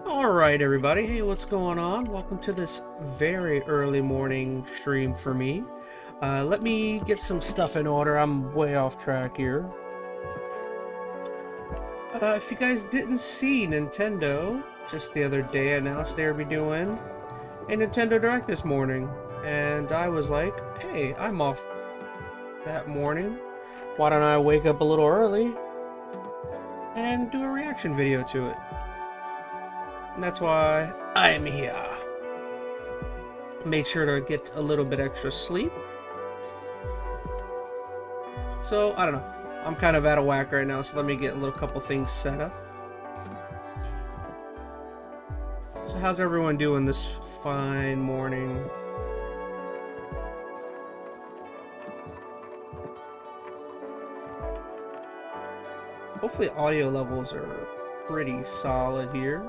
Alright everybody, hey, what's going on? Welcome to this very early morning stream for me. Let me get some stuff in order. I'm way off track here. If you guys didn't see, Nintendo just the other day announced they would be doing a Nintendo Direct this morning, and I was like, hey, I'm off that morning. Why don't I wake up a little early and do a reaction video to it? And that's why I'm here. Made sure to get a little bit extra sleep. So, I don't know. I'm kind of out of whack right now, so let me get a little couple things set up. So how's everyone doing this fine morning? Hopefully audio levels are pretty solid here.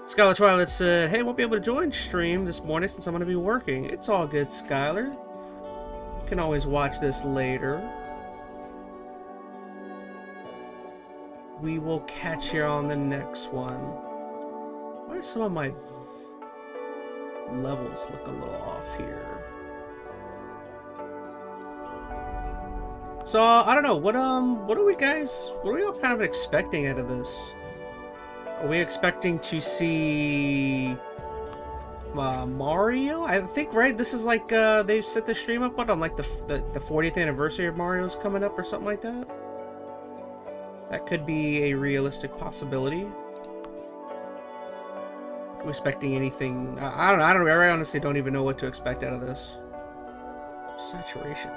Skylar Twilight said, hey, won't be able to join stream this morning since I'm going to be working. It's all good, Skylar. You can always watch this later. We will catch you on the next one. Why do some of my levels look a little off here? So, I don't know, what are we all kind of expecting out of this? Are we expecting to see Mario? I think, right? This is like they've set the stream up on like the 40th anniversary of Mario's coming up or something like that. That could be a realistic possibility. Are we expecting anything? I don't know. I honestly don't even know what to expect out of this. Saturation.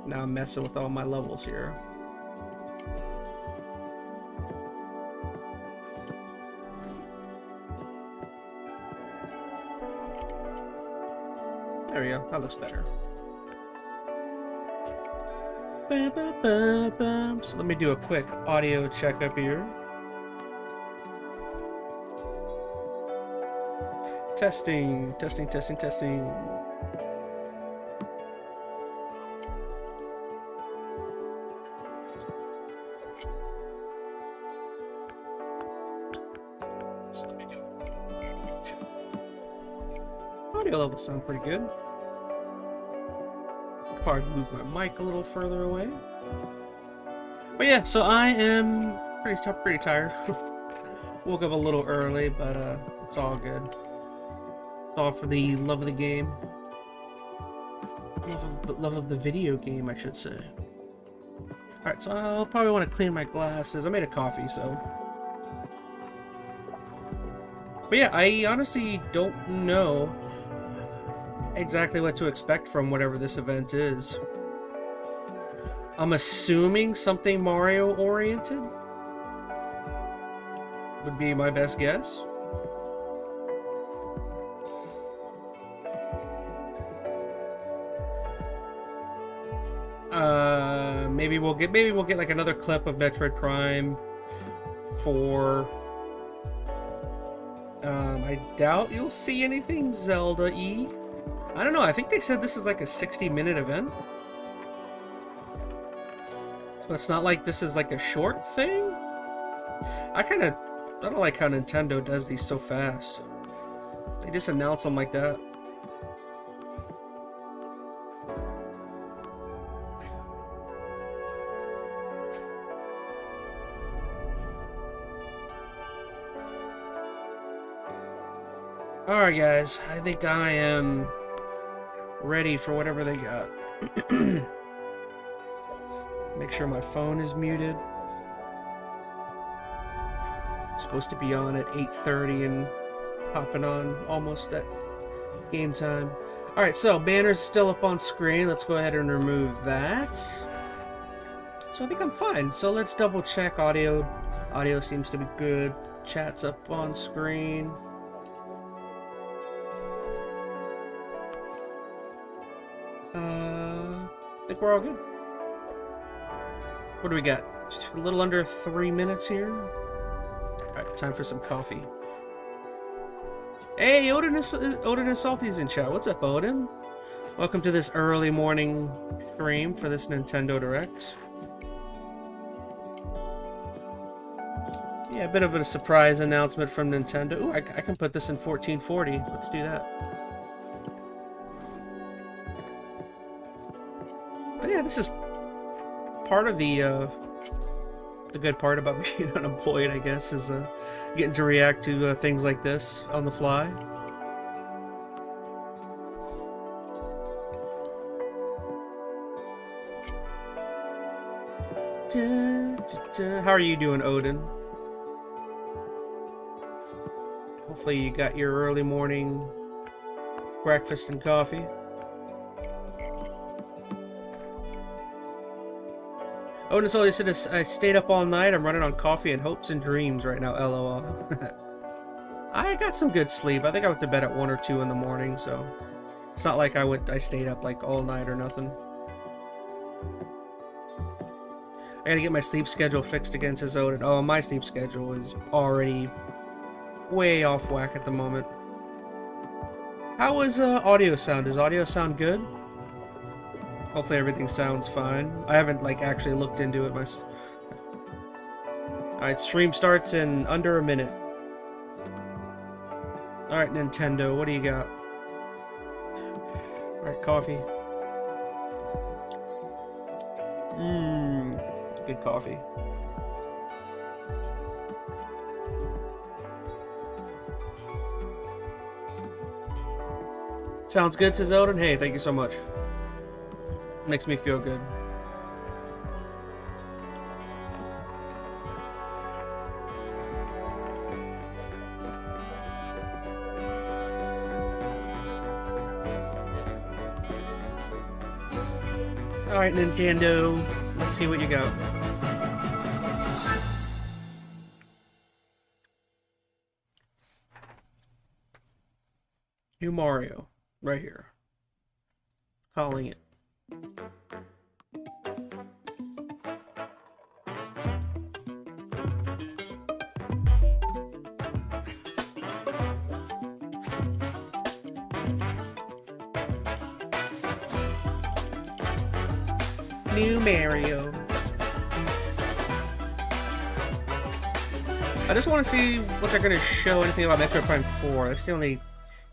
Now I'm messing with all my levels here. There we go. That looks better. So let me do a quick audio checkup here. Testing. Audio levels sound pretty good. Probably move my mic a little further away. But yeah, so I am pretty tired. Woke up a little early, but it's all good. It's all for the love of the game. Love of the video game, I should say. Alright, so I'll probably want to clean my glasses. I made a coffee, so. But yeah, I honestly don't know exactly what to expect from whatever this event is. I'm assuming something Mario oriented would be my best guess. Maybe we'll get like another clip of Metroid Prime 4. I doubt you'll see anything Zelda-y. I don't know, I think they said this is like a 60-minute event. So it's not like this is like a short thing? I don't like how Nintendo does these so fast. They just announce them like that. Alright guys, I think I am ready for whatever they got. Make sure my phone is muted. Supposed to be on at 8:30 and hopping on almost at game time. Alright, so banner's still up on screen. Let's go ahead and remove that. So I think I'm fine. So let's double check audio. Audio seems to be good. Chat's up on screen. I think we're all good. What do we got? A little under 3 minutes here. Alright, time for some coffee. Hey, Odin and Salty's in chat. What's up, Odin? Welcome to this early morning stream for this Nintendo Direct. Yeah, a bit of a surprise announcement from Nintendo. Ooh, I can put this in 1440. Let's do that. But yeah, this is part of the good part about being unemployed, I guess, is getting to react to things like this on the fly. How are you doing, Odin? Hopefully you got your early morning breakfast and coffee. Odin Solly said, I stayed up all night. I'm running on coffee and hopes and dreams right now, LOL. I got some good sleep. I think I went to bed at 1 or 2 in the morning, so it's not like I stayed up like all night or nothing. I gotta get my sleep schedule fixed again, says Odin. Oh, my sleep schedule is already way off whack at the moment. How is audio sound? Does audio sound good? Hopefully everything sounds fine. I haven't like actually looked into it myself. Alright, stream starts in under a minute. Alright, Nintendo, what do you got? Alright, coffee. Good coffee. Sounds good, says Odin. Hey, thank you so much. Makes me feel good. Alright, Nintendo. Let's see what you got. New Mario. Right here. Calling it. New Mario. I just want to see what they're going to show anything about Metroid Prime 4. That's the only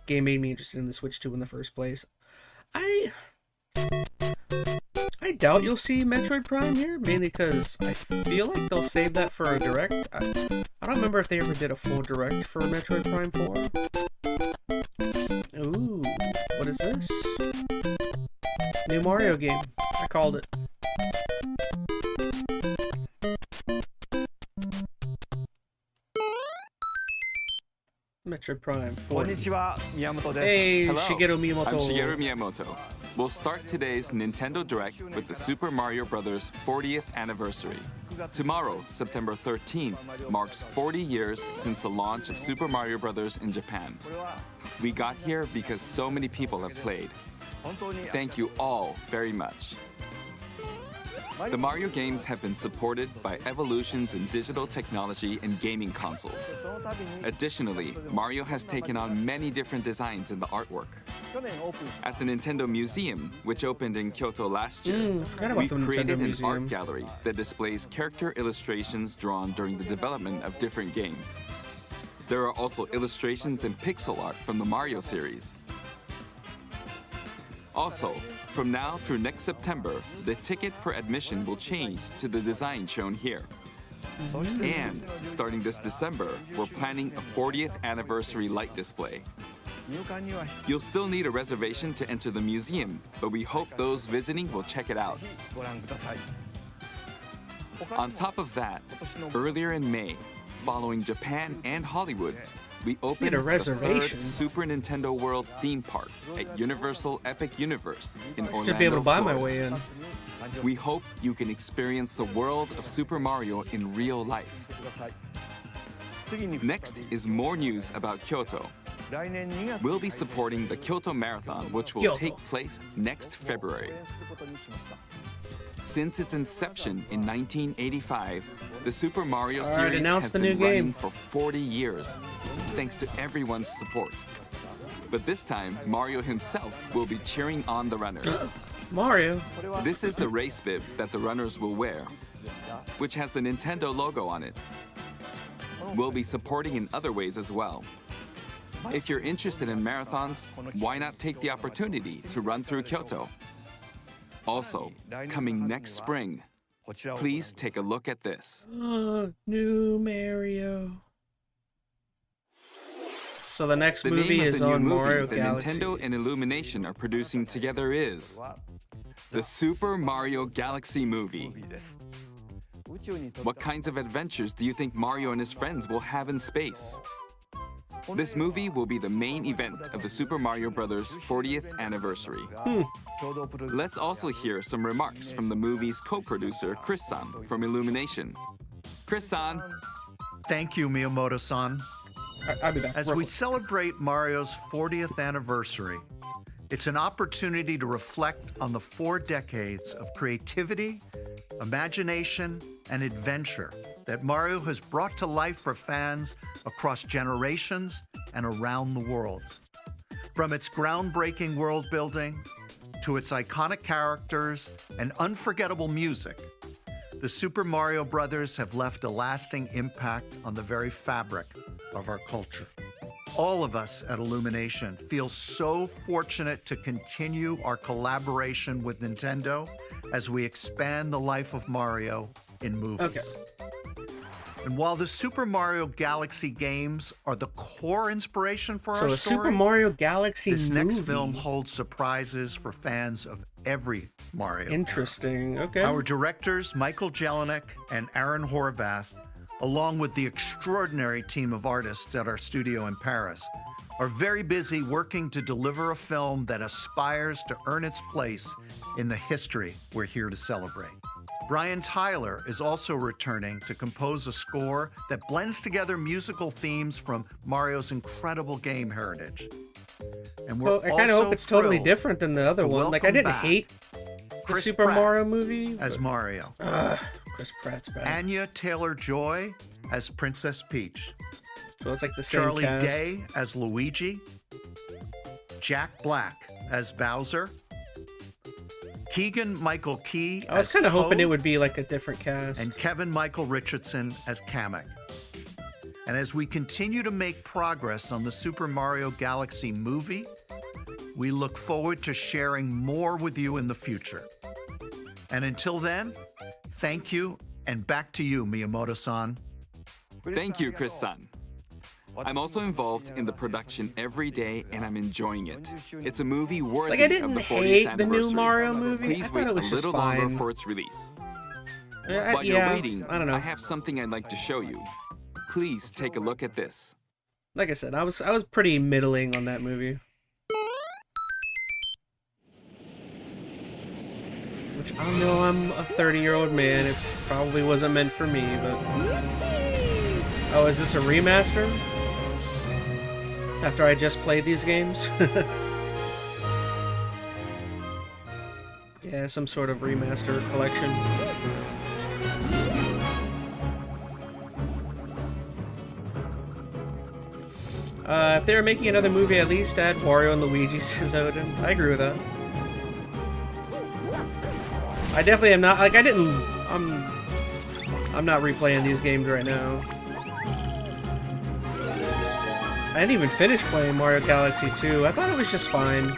game made me interested in the Switch 2 in the first place. I doubt you'll see Metroid Prime here, mainly because I feel like they'll save that for a Direct. I don't remember if they ever did a full Direct for Metroid Prime 4. Ooh, what is this? New Mario game. I called it. Metroid Prime 4. Hey, Hello. Shigeru Miyamoto. I'm Shigeru Miyamoto. We'll start today's Nintendo Direct with the Super Mario Bros. 40th anniversary. Tomorrow, September 13th, marks 40 years since the launch of Super Mario Bros. In Japan. We got here because so many people have played. Thank you all very much. The Mario games have been supported by evolutions in digital technology and gaming consoles. Additionally, Mario has taken on many different designs in the artwork. At the Nintendo Museum, which opened in Kyoto last year, we created an art gallery that displays character illustrations drawn during the development of different games. There are also illustrations and pixel art from the Mario series. Also, from now through next September, the ticket for admission will change to the design shown here. And starting this December, we're planning a 40th anniversary light display. You'll still need a reservation to enter the museum, but we hope those visiting will check it out. On top of that, earlier in May, following Japan and Hollywood, we opened the third Super Nintendo World theme park at Universal Epic Universe in Orlando, Should be able to buy Florida. my way in. We hope you can experience the world of Super Mario in real life. Next is more news about Kyoto. We'll be supporting the Kyoto Marathon, which will take place next February. Since its inception in 1985, the Super Mario series has been running for 40 years, thanks to everyone's support. But this time, Mario himself will be cheering on the runners. Mario? This is the race bib that the runners will wear, which has the Nintendo logo on it. We'll be supporting in other ways as well. If you're interested in marathons, why not take the opportunity to run through Kyoto? Also, coming next spring, please take a look at this. New Mario. So the next movie name of is the new on movie Mario that Galaxy. Nintendo and Illumination are producing together is the Super Mario Galaxy movie. What kinds of adventures do you think Mario and his friends will have in space? This movie will be the main event of the Super Mario Bros. 40th anniversary. Let's also hear some remarks from the movie's co-producer, Chris-san, from Illumination. Chris-san. Thank you, Miyamoto-san. I'll be back. As we celebrate Mario's 40th anniversary, it's an opportunity to reflect on the 4 decades of creativity, imagination, and adventure that Mario has brought to life for fans across generations and around the world. From its groundbreaking world building to its iconic characters and unforgettable music, the Super Mario Brothers have left a lasting impact on the very fabric of our culture. All of us at Illumination feel so fortunate to continue our collaboration with Nintendo as we expand the life of Mario in movies. Okay. And while the Super Mario Galaxy games are the core inspiration for our So a story, Super Mario Galaxy this movie. next film holds surprises for fans of every Mario. Interesting. Okay. Our directors, Michael Jelinek and Aaron Horvath, along with the extraordinary team of artists at our studio in Paris, are very busy working to deliver a film that aspires to earn its place in the history we're here to celebrate. Brian Tyler is also returning to compose a score that blends together musical themes from Mario's incredible game heritage. And we're Well, I kind of hope it's totally thrilled different than the other to one. Like, I welcome didn't back hate the Chris Super Pratt Mario movie. as Mario, Chris Pratt's back. Anya Taylor-Joy as Princess Peach, So it's like the same Charlie cast. Day as Luigi, Jack Black as Bowser, Keegan-Michael Key I was as kind of hoping Toad, it would be like a different cast. and Kevin Michael Richardson as Kamek. And as we continue to make progress on the Super Mario Galaxy movie, we look forward to sharing more with you in the future. And until then, thank you, and back to you, Miyamoto-san. Thank you, Chris-san. I'm also involved in the production every day, and I'm enjoying it. It's a movie worthy Like, I of didn't the 40th hate the anniversary. new Mario movie. I Please thought wait it a was just little longer fine. for its release. Yeah, While you're waiting, I don't know. I have something I'd like to show you. Please take a look at this. Like I said, I was pretty middling on that movie. Which I know I'm a 30-year-old man. It probably wasn't meant for me, but... Oh, is this a remaster? After I just played these games? Yeah, some sort of remaster collection. If they were making another movie, at least add Wario and Luigi, says Odin. I agree with that. I definitely am not, like, I'm not replaying these games right now. I didn't even finish playing Mario Galaxy 2. I thought it was just fine.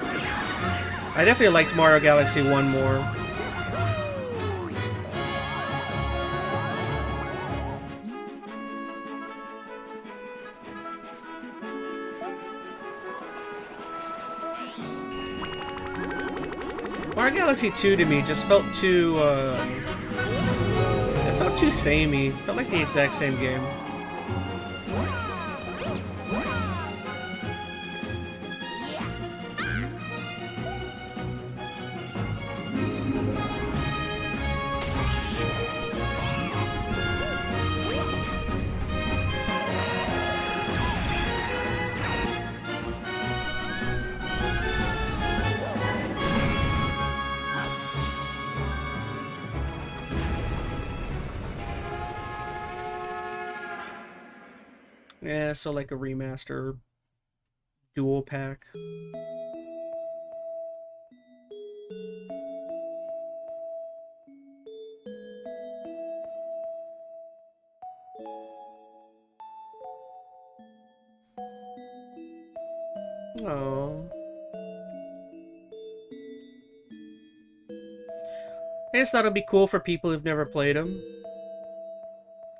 I definitely liked Mario Galaxy 1 more. Mario Galaxy 2 to me just felt too, it felt too samey. It felt like the exact same game. Yeah, so like a remaster dual pack. Oh. I just thought it'd be cool for people who've never played them.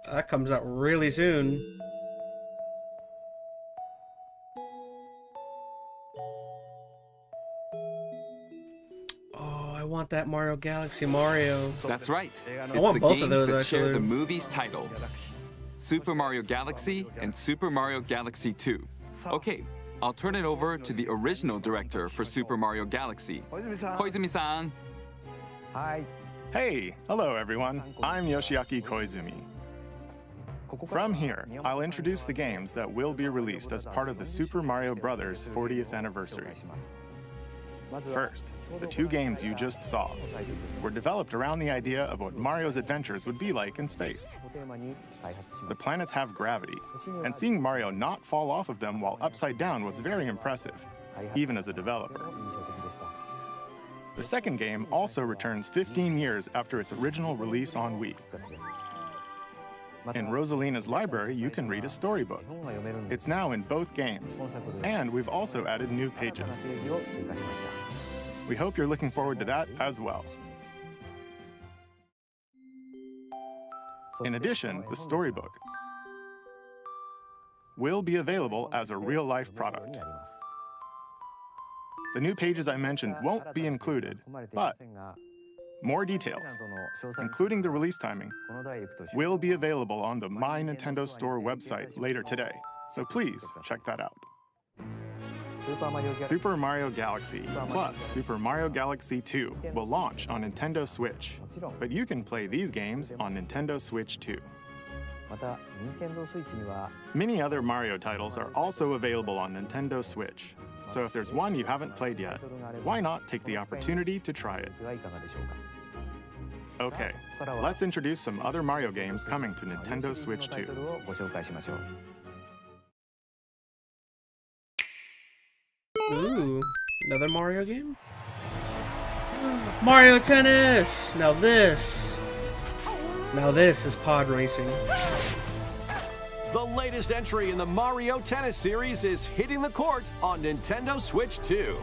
That comes out really soon. I want that Mario Galaxy Mario. That's right. I want the both games of those, that share actually. the movie's title. Super Mario Galaxy and Super Mario Galaxy 2. Okay, I'll turn it over to the original director for Super Mario Galaxy, Koizumi-san. Hey, hello everyone. I'm Yoshiaki Koizumi. From here, I'll introduce the games that will be released as part of the Super Mario Bros. 40th anniversary. First, the two games you just saw were developed around the idea of what Mario's adventures would be like in space. The planets have gravity, and seeing Mario not fall off of them while upside down was very impressive, even as a developer. The second game also returns 15 years after its original release on Wii. In Rosalina's library, you can read a storybook. It's now in both games, and we've also added new pages. We hope you're looking forward to that as well. In addition, the storybook will be available as a real-life product. The new pages I mentioned won't be included, but more details, including the release timing, will be available on the My Nintendo Store website later today, so please check that out. Super Mario Galaxy plus Super Mario Galaxy 2 will launch on Nintendo Switch, but you can play these games on Nintendo Switch too. Many other Mario titles are also available on Nintendo Switch, so if there's one you haven't played yet, why not take the opportunity to try it? Okay, let's introduce some other Mario games coming to Nintendo Switch 2. Ooh, another Mario game? Mario Tennis! Now this is pod racing. The latest entry in the Mario Tennis series is hitting the court on Nintendo Switch 2.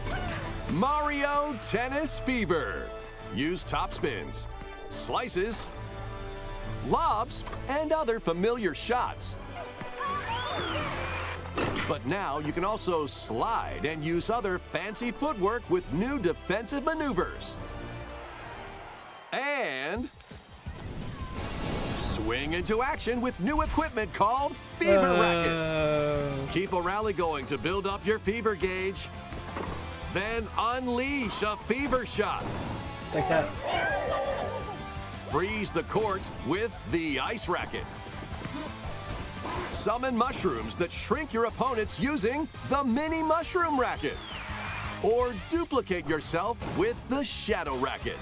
Mario Tennis Fever. Use top spins, slices, lobs, and other familiar shots. But now you can also slide and use other fancy footwork with new defensive maneuvers. And swing into action with new equipment called Fever Rackets. Keep a rally going to build up your fever gauge. Then unleash a fever shot. Like that. Freeze the court with the Ice Racket. Summon mushrooms that shrink your opponents using the Mini Mushroom Racket. Or duplicate yourself with the Shadow Racket.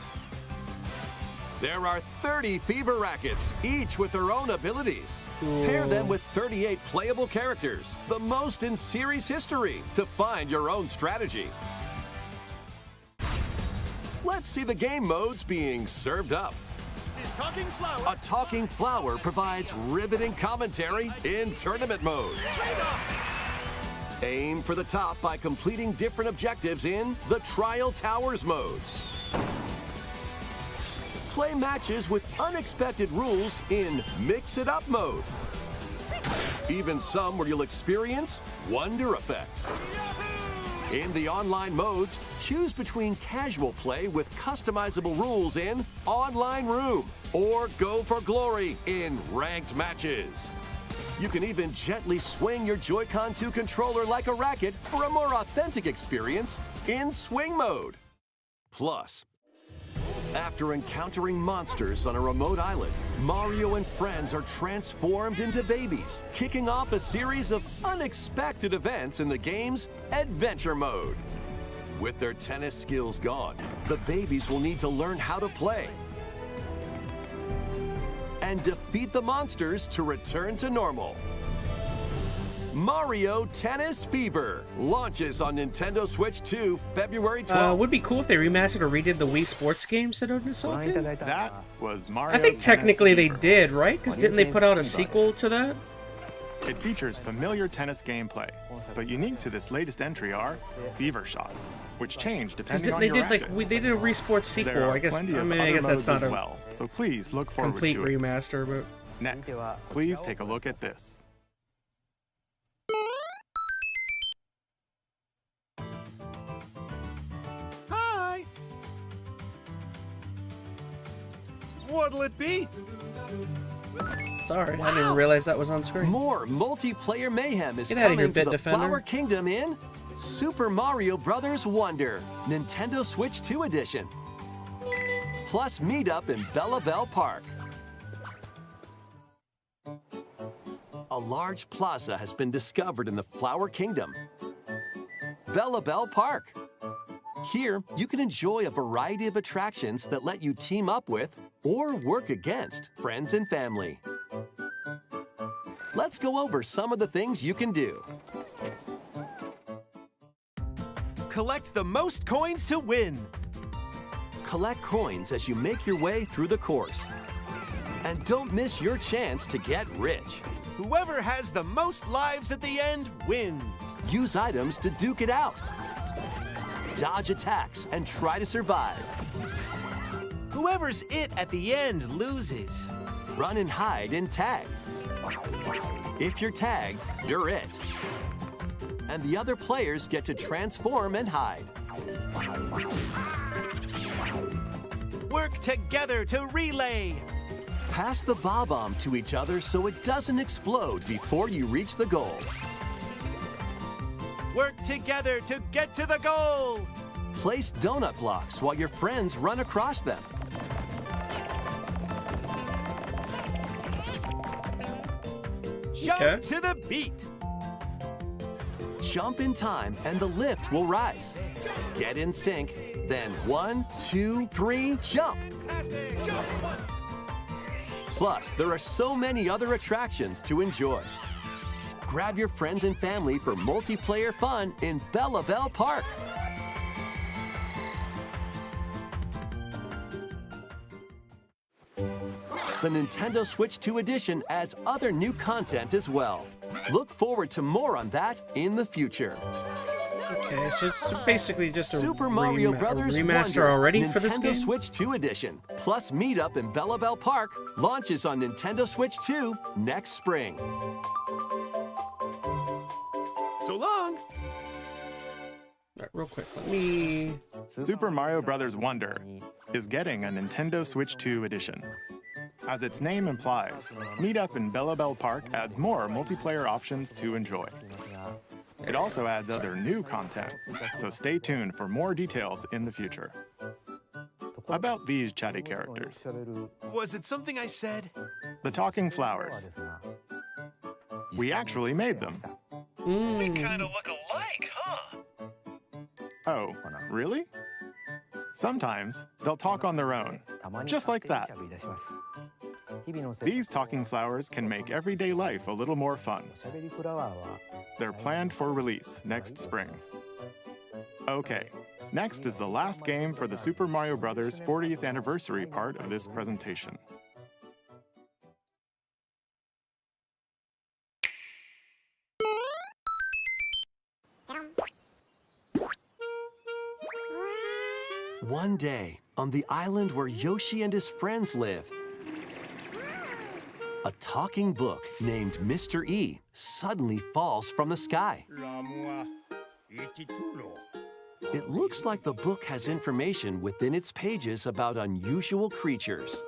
There are 30 Fever Rackets, each with their own abilities. Cool. Pair them with 38 playable characters, the most in series history, to find your own strategy. Let's see the game modes being served up. A talking flower provides riveting commentary in tournament mode. Aim for the top by completing different objectives in the Trial Towers mode. Play matches with unexpected rules in Mix It Up mode. Even some where you'll experience wonder effects. In the online modes, choose between casual play with customizable rules in Online Room or go for glory in ranked matches. You can even gently swing your Joy-Con 2 controller like a racket for a more authentic experience in Swing Mode. Plus, after encountering monsters on a remote island, Mario and friends are transformed into babies, kicking off a series of unexpected events in the game's Adventure Mode. With their tennis skills gone, the babies will need to learn how to play and defeat the monsters to return to normal. Mario Tennis Fever launches on Nintendo Switch 2 February 12th. Would be cool if they remastered or redid the Wii Sports games that Odin did. That was Mario I think Tennis technically they Fever. did, right? Because didn't they put out a sequel to that? It features familiar tennis gameplay, but unique to this latest entry are Fever Shots, which change Because depending on they your did racket. they did a Wii Sports There sequel. are I guess plenty of I other guess that's modes not as a well, so please look forward complete to it. remaster, but Next, please take a look at this. Hi! What'll it be? sorry, I didn't realize that was on screen. More multiplayer mayhem is Get outta here, coming to the Bitdefender. Flower Kingdom in Super Mario Bros. Wonder, Nintendo Switch 2 Edition. Plus meet up in Bella Bell Park. A large plaza has been discovered in the Flower Kingdom, Bella Bell Park. Here, you can enjoy a variety of attractions that let you team up with or work against friends and family. Let's go over some of the things you can do. Collect the most coins to win. Collect coins as you make your way through the course. And don't miss your chance to get rich. Whoever has the most lives at the end wins. Use items to duke it out. Dodge attacks and try to survive. Whoever's it at the end loses. Run and hide in tag. If you're tagged, you're it. And the other players get to transform and hide. Work together to relay. Pass the bomb to each other so it doesn't explode before you reach the goal. Work together to get to the goal. Place donut blocks while your friends run across them. Jump Okay. to the beat. Jump in time and the lift will rise. Get in sync, then 1, 2, 3, jump! Plus, there are so many other attractions to enjoy. Grab your friends and family for multiplayer fun in Bella Bell Park. The Nintendo Switch 2 Edition adds other new content as well. Look forward to more on that in the future. Okay, so it's basically just a Super Mario Bros. remaster Wonder, already Nintendo for this game? Switch 2 Edition, plus Meet Up in Bella Bell Park, launches on Nintendo Switch 2 next spring. So long. All right, real quick, let me... Super Mario Bros. Wonder is getting a Nintendo Switch 2 edition. As its name implies, Meet Up in Bella Bell Park adds more multiplayer options to enjoy. It also adds other new content, so stay tuned for more details in the future. About these chatty characters, Was it something I said? the talking flowers. We actually made them. We kind of look alike, huh? Oh, really? Sometimes they'll talk on their own, just like that. These talking flowers can make everyday life a little more fun. They're planned for release next spring. Okay, next is the last game for the Super Mario Bros. 40th anniversary part of this presentation. One day, on the island where Yoshi and his friends live, a talking book named Mr. E suddenly falls from the sky. Rends-moi. Et titulo. It looks like the book has information within its pages about unusual creatures.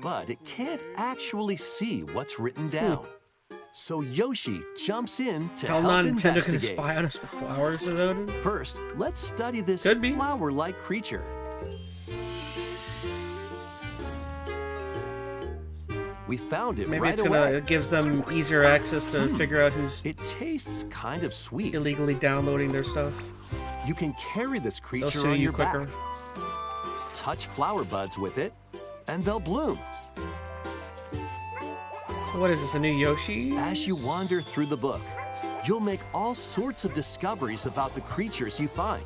But it can't actually see what's written down. So Yoshi jumps in to How help non-Nintendo can investigate. spy on us with flowers, Odin? First, let's study this Could be. flower-like creature. We found it Maybe right it's away. it gives them easier access to figure out who's It tastes kind of sweet. illegally downloading their stuff. You can carry this They'll creature sue on you your quicker. back. Touch flower buds with it, and they'll bloom. So what is this, a new Yoshi? As you wander through the book, you'll make all sorts of discoveries about the creatures you find.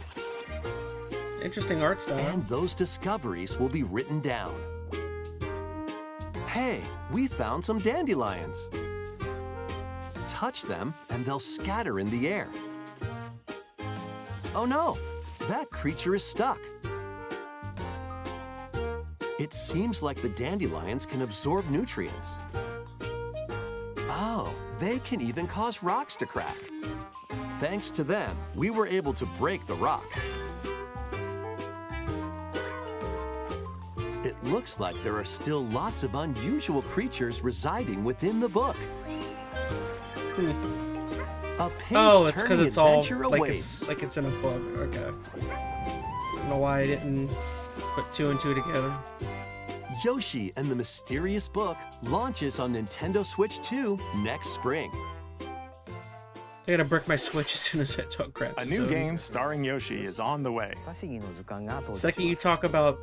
Interesting art style. And those discoveries will be written down. Hey, we found some dandelions. Touch them and they'll scatter in the air. Oh no, that creature is stuck. It seems like the dandelions can absorb nutrients. Oh, they can even cause rocks to crack. Thanks to them, we were able to break the rock. It looks like there are still lots of unusual creatures residing within the book. A Oh, it's because page-turning it's all adventure like awaits. it's in a book. Okay. I don't know why I didn't put 2 and 2 together. Yoshi and the Mysterious Book launches on Nintendo Switch 2 next spring. I gotta brick my Switch as soon as that dog grabs A new so- game starring Yoshi is on the way. The second you talk about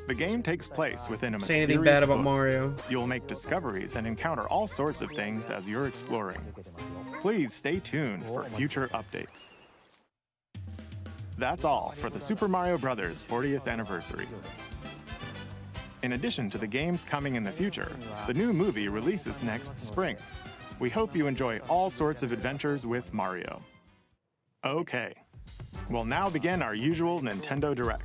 The game takes place within a say mysterious anything bad about book. Mario, You'll make discoveries and encounter all sorts of things as you're exploring. Please stay tuned for future updates. That's all for the Super Mario Bros. 40th anniversary. In addition to the games coming in the future, the new movie releases next spring. We hope you enjoy all sorts of adventures with Mario. Okay, we'll now begin our usual Nintendo Direct.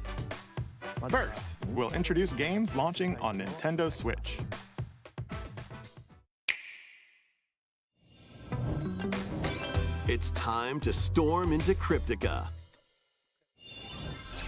First, we'll introduce games launching on Nintendo Switch. It's time to storm into Cryptica.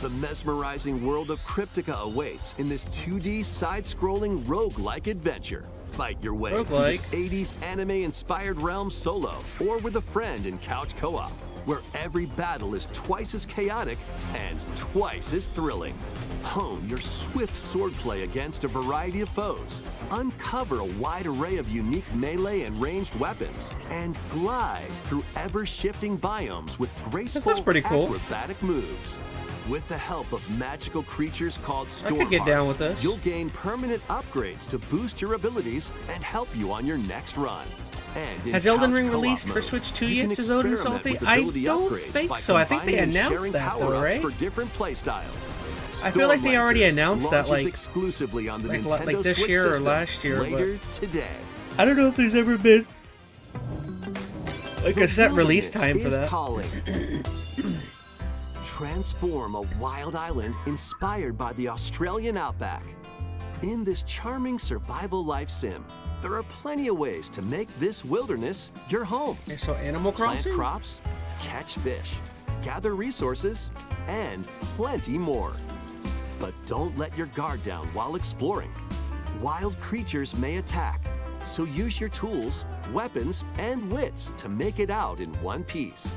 The mesmerizing world of Cryptica awaits in this 2D side-scrolling roguelike adventure. Fight your way through this Roguelike? 80s anime-inspired realm solo or with a friend in couch co-op, where every battle is twice as chaotic and twice as thrilling. Hone your swift swordplay against a variety of foes, uncover a wide array of unique melee and ranged weapons, and glide through ever-shifting biomes with graceful pretty cool. acrobatic moves. With the help of magical creatures called Storm could get down Hearts, with this. you'll gain permanent upgrades to boost your abilities and help you on your next run. And in Has Elden couch Ring co-op released for mode, Switch 2 you yet, can says Odin experiment Salty? with I ability don't upgrades think by so. I think they combining and announced sharing that, though, power-ups right? for different playstyles. I feel like they already Stormlancers announced that, launches like- exclusively on the like Nintendo this Switch year or system last year, later today. I don't know if there's ever been like The a set release wilderness time for is that. calling. Transform a wild island inspired by the Australian outback. In this charming survival life sim, there are plenty of ways to make this wilderness your home. Okay, so Animal Plant Crossing? crops, catch fish, gather resources, and plenty more. But don't let your guard down while exploring. Wild creatures may attack, so use your tools, weapons, and wits to make it out in one piece.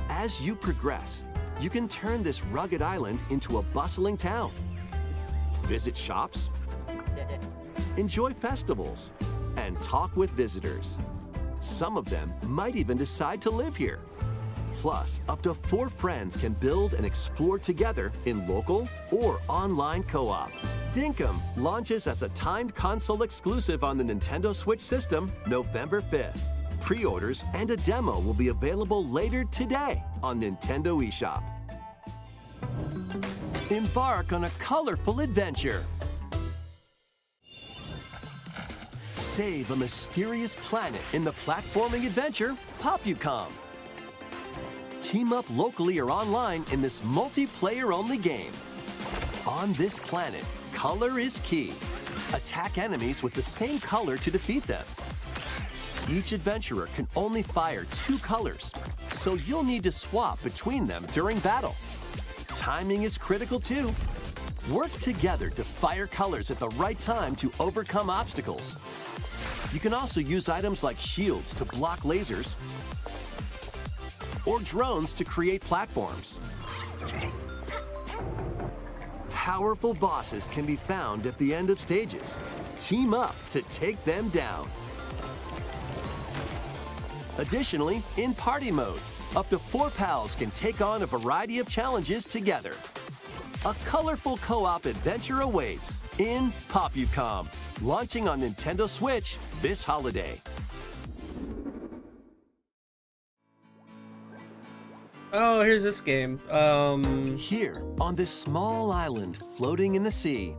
As you progress, you can turn this rugged island into a bustling town. Visit shops, enjoy festivals, and talk with visitors. Some of them might even decide to live here. Plus, up to 4 friends can build and explore together in local or online co-op. Dinkum launches as a timed console exclusive on the Nintendo Switch system November 5th. Pre-orders and a demo will be available later today on Nintendo eShop. Embark on a colorful adventure. Save a mysterious planet in the platforming adventure Popucom. Team up locally or online in this multiplayer-only game. On this planet, color is key. Attack enemies with the same color to defeat them. Each adventurer can only fire 2 colors, so you'll need to swap between them during battle. Timing is critical too. Work together to fire colors at the right time to overcome obstacles. You can also use items like shields to block lasers or drones to create platforms. Powerful bosses can be found at the end of stages. Team up to take them down. Additionally, in party mode, up to 4 pals can take on a variety of challenges together. A colorful co-op adventure awaits in PopUcom, launching on Nintendo Switch this holiday. Oh, here's this game. Here, on this small island floating in the sea,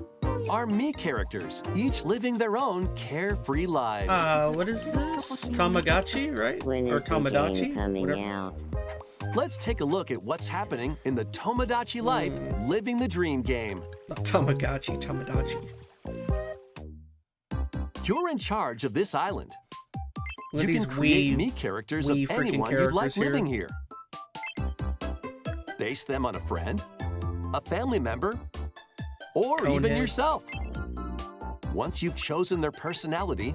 are me characters, each living their own carefree lives. What is this? Tamagotchi, right? When Or is the Tamagotchi? game coming Whatever. out? Let's take a look at what's happening in the Tomodachi Life Living the Dream game. Not Tamagotchi, Tamagotchi. You're in charge of this island. Look at You these can create wee me characters of freaking anyone you'd like characters here. living here. Base them on a friend, a family member, or even Conehead. yourself. Once you've chosen their personality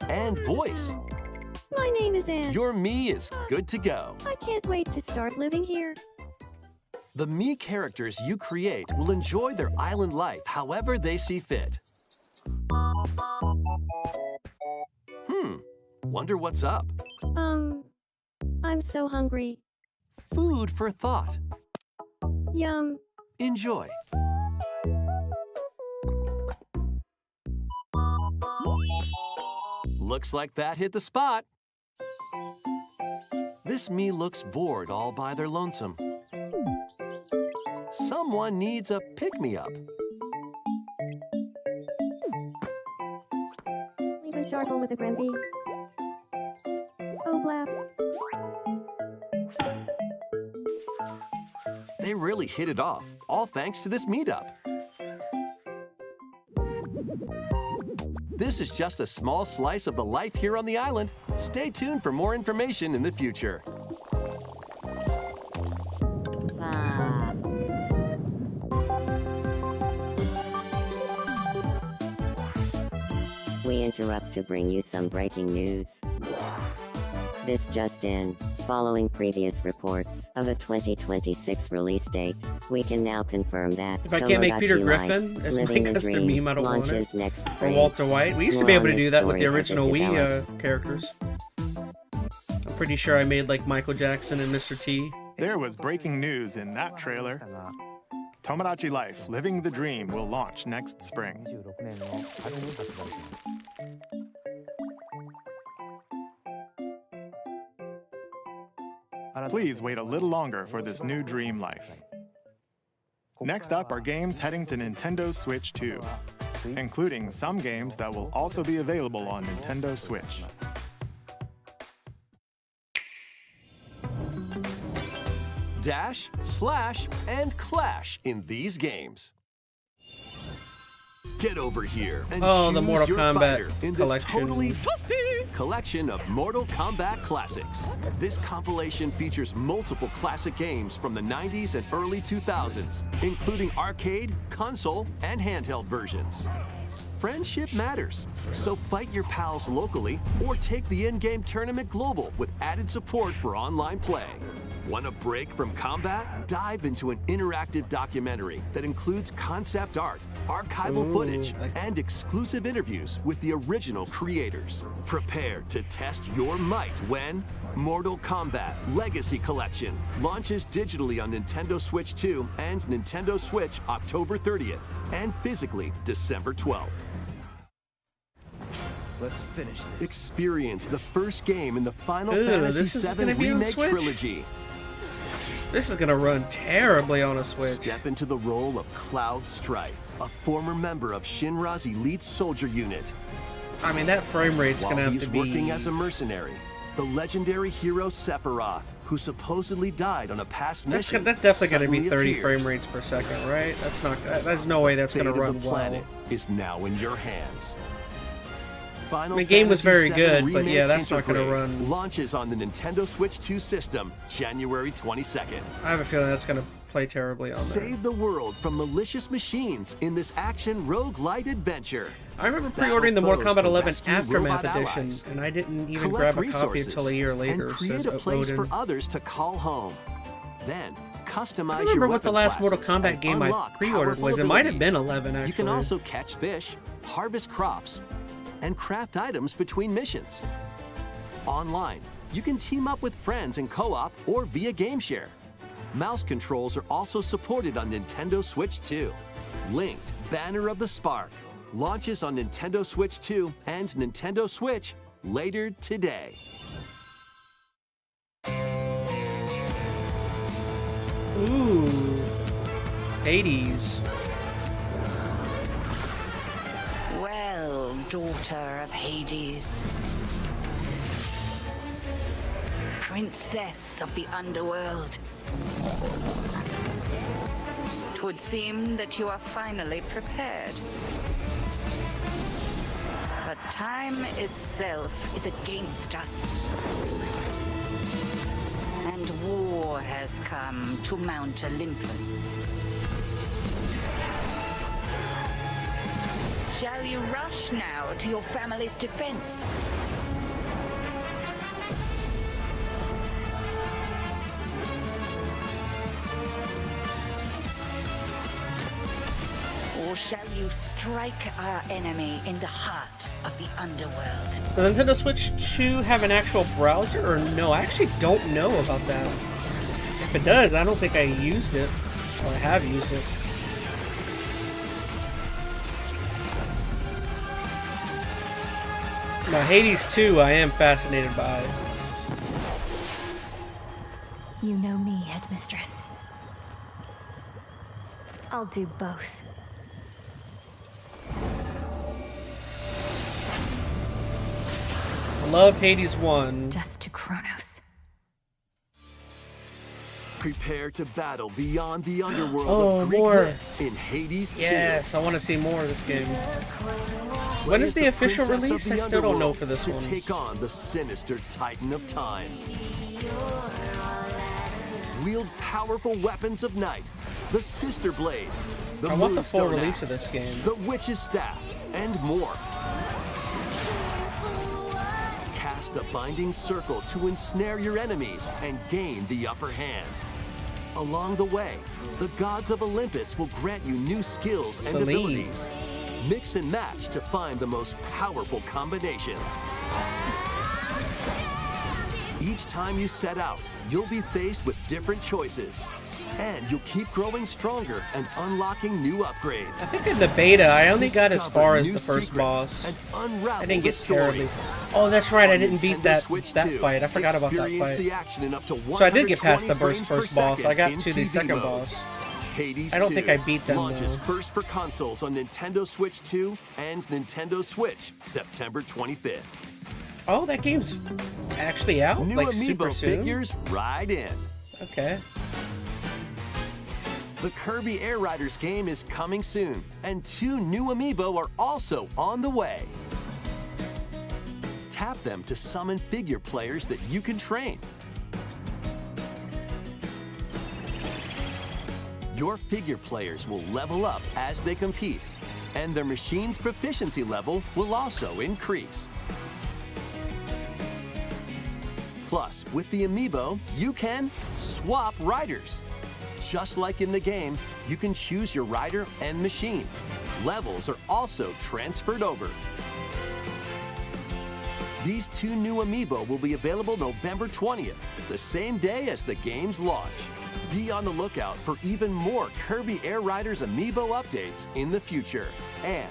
and voice, My name is Anne. your me is good to go. I can't wait to start living here. The me characters you create will enjoy their island life however they see fit. Wonder what's up? I'm so hungry. Food for thought. Yum. Enjoy. Looks like that hit the spot. This me looks bored all by their lonesome. Someone needs a pick-me-up. Leave a charcoal with a Grimby. Oh, blap. They really hit it off, all thanks to this meetup. This is just a small slice of the life here on the island. Stay tuned for more information in the future. Ah. We interrupt to bring you some breaking news. This just in. Following previous reports of a 2026 release date, we can now confirm that If I can't make Peter Tomodachi Griffin Life as my Living the custom Dream meme, I don't want it. launches next Or spring. Walter White. We used to be More able to on do this that with the story as it original Wii develops. characters. I'm pretty sure I made like Michael Jackson and Mr. T. There was breaking news in that trailer. Tomodachi Life Living the Dream will launch next spring. Please wait a little longer for this new dream life. Next up are games heading to Nintendo Switch 2, including some games that will also be available on Nintendo Switch. Dash, slash, and clash in these games. Get over here and Oh, choose the Mortal your Kombat fighter in this collection. totally collection of Mortal Kombat classics. This compilation features multiple classic games from the 90s and early 2000s, including arcade, console, and handheld versions. Friendship matters, so fight your pals locally or take the in-game tournament global with added support for online play. Want a break from combat? Dive into an interactive documentary that includes concept art, archival footage, and exclusive interviews with the original creators. Prepare to test your might when Mortal Kombat Legacy Collection launches digitally on Nintendo Switch 2 and Nintendo Switch October 30th and physically December 12th. Let's finish this. Experience the first game in the Final Ooh, Fantasy this is VII gonna be on Remake Switch? trilogy. This is gonna run terribly on a Switch. Step into the role of Cloud Strife, a former member of Shinra's elite soldier unit. I mean, that frame rate's While gonna have he's to be. working as a mercenary, the legendary hero Sephiroth, who supposedly died on a past mission, That's definitely gonna be suddenly 30 frame appears. rates per second, right? That's not. There's no way that's Fate gonna of run the well. planet is now in your hands. Final The game was Fantasy very VII good, but Remake yeah, that's not gonna Intergrade run. launches on the Nintendo Switch 2 system January 22nd. I have a feeling that's gonna play terribly on there. Save the world from malicious machines in this action roguelite adventure. I remember pre-ordering the Mortal Battle Kombat to 11 rescue Aftermath robot Edition, allies. and I didn't even Collect grab a copy resources until a year later. and create Says a place uploaded. for others to call home. Then customize I remember your what the weapon last Mortal classes Kombat and game I unlock pre-ordered powerful was. It might have been abilities. 11 actually. You can also catch fish, harvest crops, and craft items between missions. Online, you can team up with friends in co-op or via game share. Mouse controls are also supported on Nintendo Switch 2. Linked Banner of the Spark launches on Nintendo Switch 2 and Nintendo Switch later today. Ooh, Hades. Well, daughter of Hades, princess of the underworld, 'twould seem that you are finally prepared. But time itself is against us. And war has come to Mount Olympus. Shall you rush now to your family's defense? Or shall you strike our enemy in the heart of the underworld? Does Nintendo Switch 2 have an actual browser or no? I actually don't know about that. If it does, I don't think I used it. Or I have used it. Now, Hades 2, I am fascinated by. You know me, Headmistress. I'll do both. I loved Hades 1. Death to Kronos. Prepare to battle beyond the underworld Oh, of Greek more. myth in Hades 2. Yes, I want to see more of this game. Play When is as the official princess of release? the I still don't know underworld for this to one. take on the sinister Titan of Time. Wield powerful weapons of night, the Sister Blades, the I want the full Moonstone release of Axe, this game. the Witch's Staff, and more. Cast a binding circle to ensnare your enemies and gain the upper hand. Along the way, the gods of Olympus will grant you new skills and Celine. abilities. Mix and match to find the most powerful combinations. Each time you set out, you'll be faced with different choices. And you'll keep growing stronger and unlocking new upgrades. I think in the beta, I only got as Discover far as new the first secrets boss. and unravel I didn't the get story. terribly. Oh, that's right. I On didn't beat Nintendo that Switch that 2, fight. I forgot about that experience fight. the action in up to So I did get past the 120 first frames per boss. I got second to in the TV second mode. boss. Hades I don't 2 think I beat them, launches though. first for consoles on Nintendo Switch 2 and Nintendo Switch September 25th. Oh, that game's actually out? New Like super amiibo soon? figures right in. Okay. The Kirby Air Riders game is coming soon, and 2 new amiibo are also on the way. Tap them to summon figure players that you can train. Your figure players will level up as they compete, and their machine's proficiency level will also increase. Plus, with the amiibo, you can swap riders. Just like in the game, you can choose your rider and machine. Levels are also transferred over. These 2 new amiibo will be available November 20th, the same day as the game's launch. Be on the lookout for even more Kirby Air Riders amiibo updates in the future. And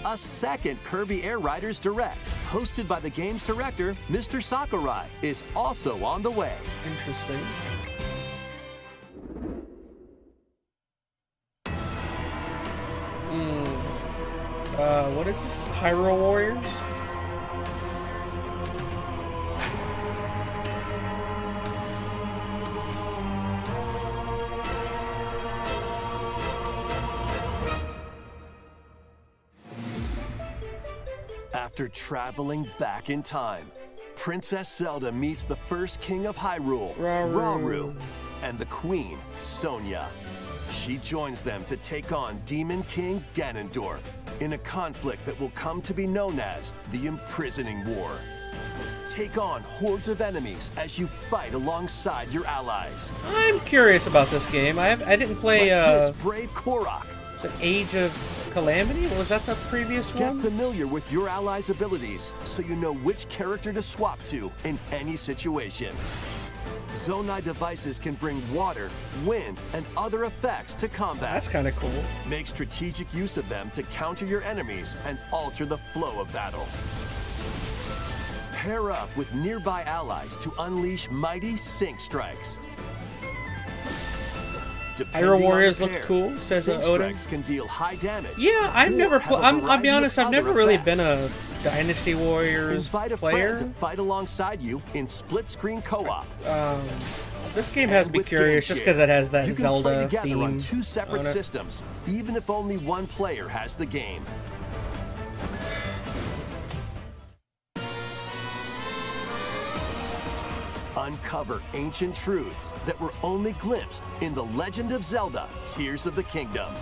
a second Kirby Air Riders Direct, hosted by the game's director, Mr. Sakurai, is also on the way. Interesting. What is this? Hyrule Warriors? After traveling back in time, Princess Zelda meets the first king of Hyrule, Rauru, and the queen, Sonia. She joins them to take on Demon King Ganondorf in a conflict that will come to be known as the Imprisoning War. Take on hordes of enemies as you fight alongside your allies. I'm curious about this game. I didn't play This brave Korok. the Age of Calamity? Was that the previous Get one? familiar with your allies' abilities so you know which character to swap to in any situation. Zonai devices can bring water, wind, and other effects to combat. That's kind of cool. Make strategic use of them to counter your enemies and alter the flow of battle. Pair up with nearby allies to unleash mighty sync strikes. Hyrule Warriors looked cool, says sync Odin. strikes can deal high damage. Yeah, I've or never. have a I'll be variety of honest. I've other never really effects. been a Dynasty Warriors Invite a player. friend to fight alongside you in split-screen co-op. This game has me with curious Game just because it has that you can play Zelda together theme on 2 separate on it. systems, even if only one player has the game. Uncover ancient truths that were only glimpsed in The Legend of Zelda: Tears of the Kingdom.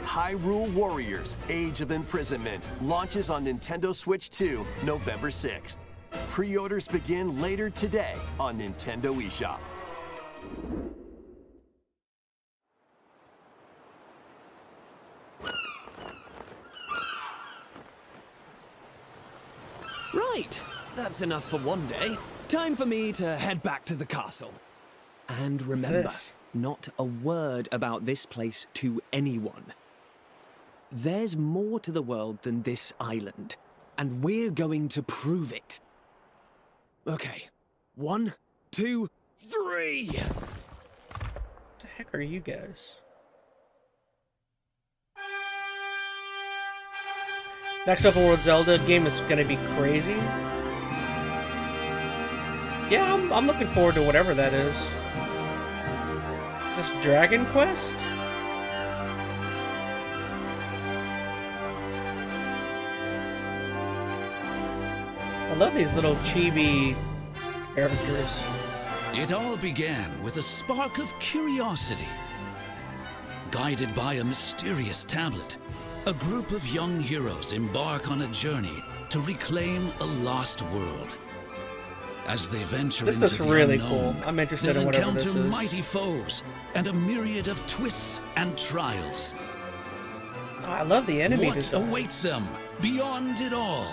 Hyrule Warriors: Age of Imprisonment launches on Nintendo Switch 2, November 6th. Pre-orders begin later today on Nintendo eShop. Right, that's enough for one day. Time for me to head back to the castle. And remember, this? not a word about this place to anyone. There's more to the world than this island, and we're going to prove it. Okay, 1, 2, 3! What the heck are you guys? Next open world Zelda game is gonna be crazy. Yeah, I'm looking forward to whatever that is. Is this Dragon Quest? I love these little chibi characters. It all began with a spark of curiosity. Guided by a mysterious tablet, a group of young heroes embark on a journey to reclaim a lost world. As they venture This into looks the really unknown, cool. I'm interested they'll in whatever encounter this is. mighty foes and a myriad of twists and trials. Oh, I love the enemy What design. awaits them beyond it all?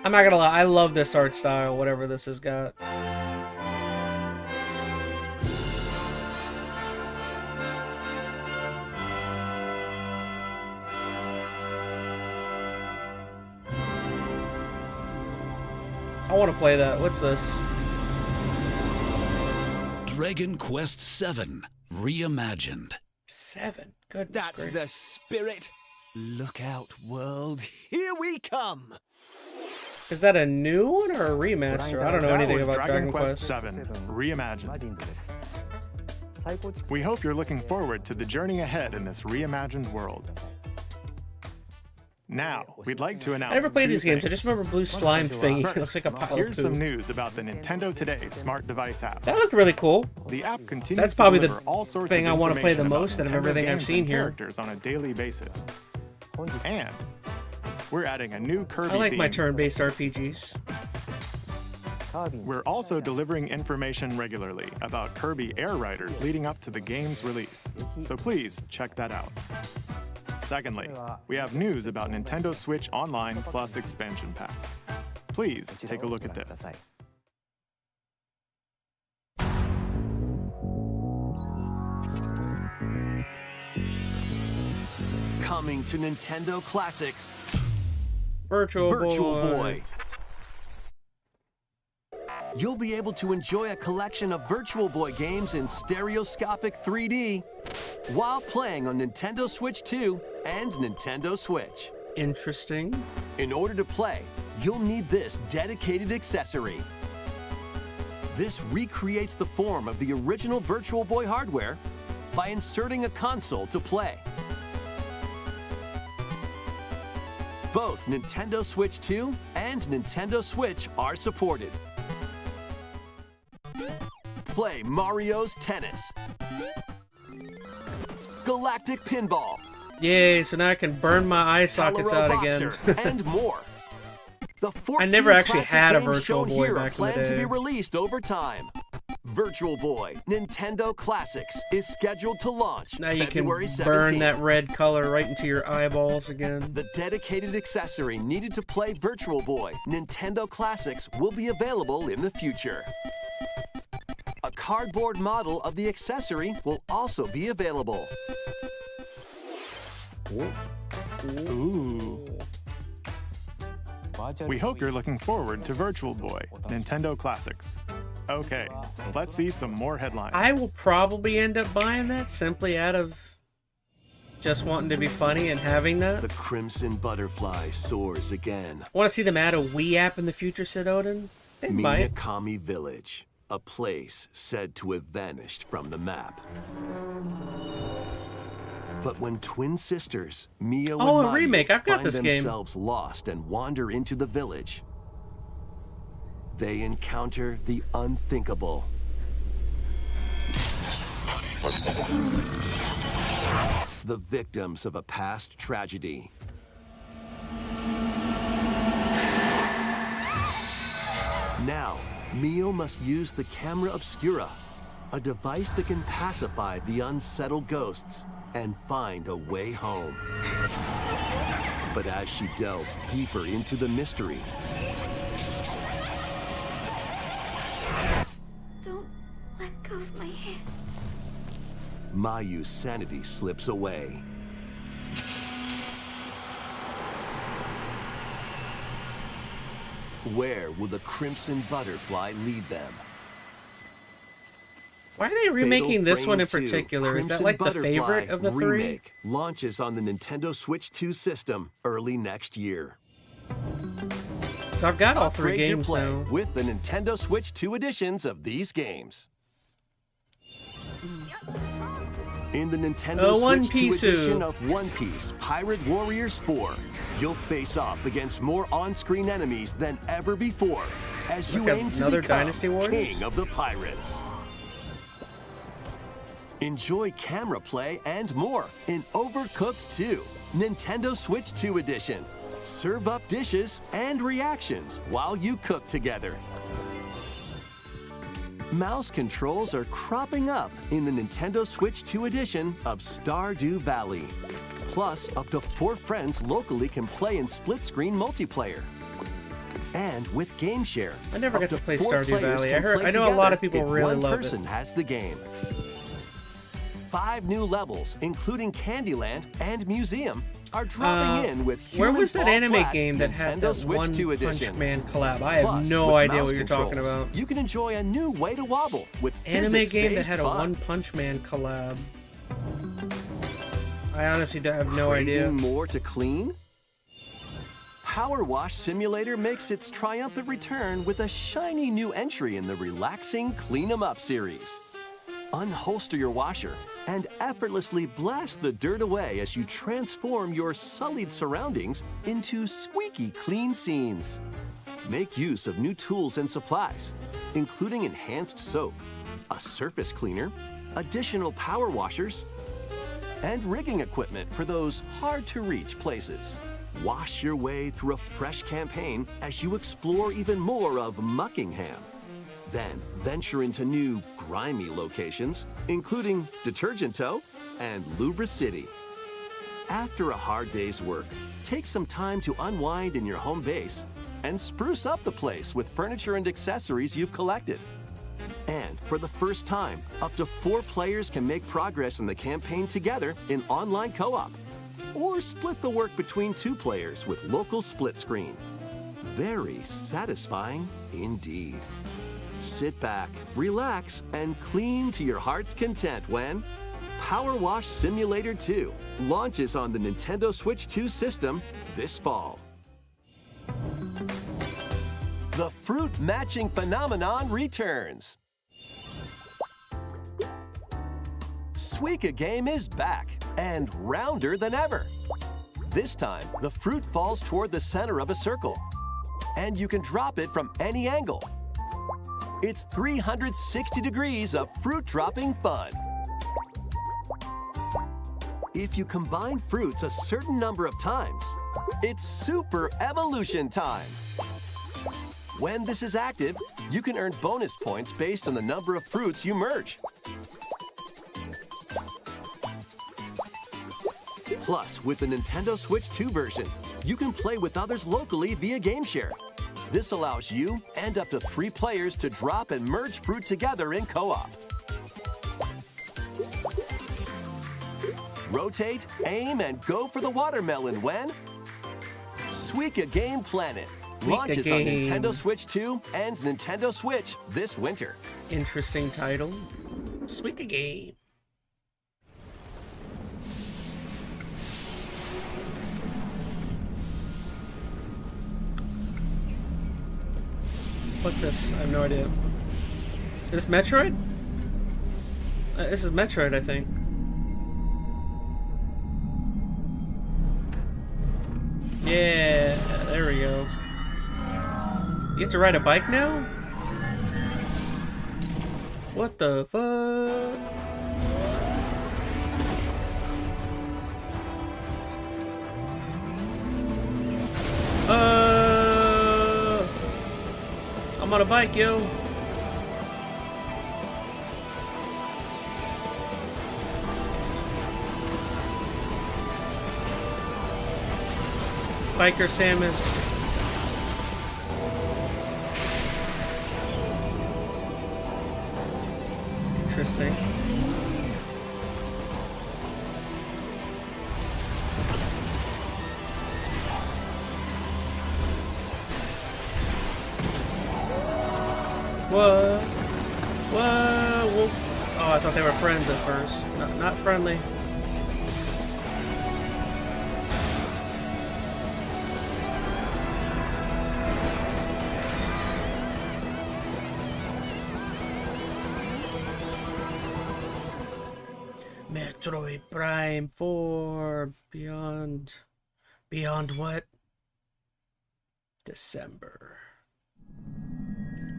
I'm not gonna lie, I love this art style, whatever this has got. I want to play that. What's this? Dragon Quest VII Reimagined. 7. Goodness That's gracious. the spirit. Look out, world. Here we come. Is that a new one or a remaster? I don't know That anything was about Dragon Quest. 7 Reimagined. We hope you're looking forward to the journey ahead in this reimagined world. Now, we'd like to announce I never played 2 these games. I things. just remember blue slime thingy. It looks like a pile of Here's some poo. news about the Nintendo Today smart device app. That looked really cool. The app continues That's probably to the deliver all sorts thing of I want to play the information most about out of Nintendo everything I've games seen and here. characters on a daily basis. And we're adding a new Kirby I like my theme. turn-based RPGs. We're also delivering information regularly about Kirby Air Riders leading up to the game's release. So please check that out. Secondly, we have news about Nintendo Switch Online Plus Expansion Pack. Please take a look at this. Coming to Nintendo Classics, Virtual Boy. You'll be able to enjoy a collection of Virtual Boy games in stereoscopic 3D while playing on Nintendo Switch 2 and Nintendo Switch. Interesting. In order to play, you'll need this dedicated accessory. This recreates the form of the original Virtual Boy hardware by inserting a console to play. Both Nintendo Switch 2 and Nintendo Switch are supported. Play Mario's Tennis, Galactic Pinball. Yay, so now I can burn my eye sockets out again. And more. The 14 I never actually classic had a games Virtual shown Boy here are back in the planned to day. be released over time. Virtual Boy Nintendo Classics is scheduled to launch Now you can February 17th. burn that red color right into your eyeballs again. The dedicated accessory needed to play Virtual Boy Nintendo Classics will be available in the future. A cardboard model of the accessory will also be available. Ooh. We hope you're looking forward to Virtual Boy Nintendo Classics. Okay, let's see some more headlines. I will probably end up buying that simply out of just wanting to be funny and having that. The Crimson Butterfly soars again. I want to see them add a Wii app in the future, said Odin. They might. Minakami Village, a place said to have vanished from the map. But when twin sisters, Mio and a Mayu, remake. I've got find this game. themselves lost and wander into the village, they encounter the unthinkable. The victims of a past tragedy. Now, Mio must use the camera obscura, a device that can pacify the unsettled ghosts and find a way home. But as she delves deeper into the mystery, Don't let go of my hand. Mayu's sanity slips away. Where will the Crimson Butterfly lead them? Why are they remaking this one in Frame 2, particular? Is that Crimson like the Butterfly favorite of the three? Remake launches on the Nintendo Switch 2 system early next year. So I've got all three Upgrade your games play now. with the Nintendo Switch 2 editions of these games. In the Nintendo One Switch 2 Piece. edition of One Piece Pirate Warriors 4, you'll face off against more on-screen enemies than ever before as you Like aim to another become Dynasty Warriors? King of the Pirates. Enjoy camera play and more in Overcooked 2, Nintendo Switch 2 edition. Serve up dishes and reactions while you cook together. Mouse controls are cropping up in the Nintendo Switch 2 edition of Stardew Valley. Plus, up to 4 friends locally can play in split-screen multiplayer. And with Game Share, I never up got to play 4 Stardew players Valley. can play I know a lot of together people if really one love person it. has the game. 5 new levels, including Candyland and Museum, are dropping in with Where Human was that Fall anime Flat game that had Nintendo that Switch One 2 Punch edition. Man collab? I have Plus, no with idea mouse what you're talking controls, about. You can enjoy a new way to wobble with Anime game that physics-based had a fun. One Punch Man collab. I honestly have no Craving idea. more to clean? Power Wash Simulator makes its triumphant return with a shiny new entry in the relaxing Clean 'em Up series. Unholster your washer and effortlessly blast the dirt away as you transform your sullied surroundings into squeaky clean scenes. Make use of new tools and supplies, including enhanced soap, a surface cleaner, additional power washers, and rigging equipment for those hard-to-reach places. Wash your way through a fresh campaign as you explore even more of Muckingham. Then venture into new, grimy locations, including Detergent Toe and Lubra City. After a hard day's work, take some time to unwind in your home base and spruce up the place with furniture and accessories you've collected. And for the first time, up to 4 players can make progress in the campaign together in online co-op, or split the work between 2 players with local split screen. Very satisfying indeed. Sit back, relax, and clean to your heart's content when Power Wash Simulator 2 launches on the Nintendo Switch 2 system this fall. The fruit matching phenomenon returns. Suika game is back and rounder than ever. This time, the fruit falls toward the center of a circle, and you can drop it from any angle. It's 360 degrees of fruit dropping fun. If you combine fruits a certain number of times, it's super evolution time. When this is active, you can earn bonus points based on the number of fruits you merge. Plus, with the Nintendo Switch 2 version, you can play with others locally via GameShare. This allows you and up to 3 players to drop and merge fruit together in co-op. Rotate, aim, and go for the watermelon when Suika Game Planet launches on Nintendo Switch 2 and Nintendo Switch this winter. Interesting title. Suika Game. What's this? I have no idea. Is this Metroid? This is Metroid, I think. Yeah, there we go. You get to ride a bike now? What the fuck? I'm on a bike, yo. Biker Samus. Interesting. What? What? Wolf? Oh, I thought they were friends at first. Not friendly. Metroid Prime 4 Beyond. Beyond what? December.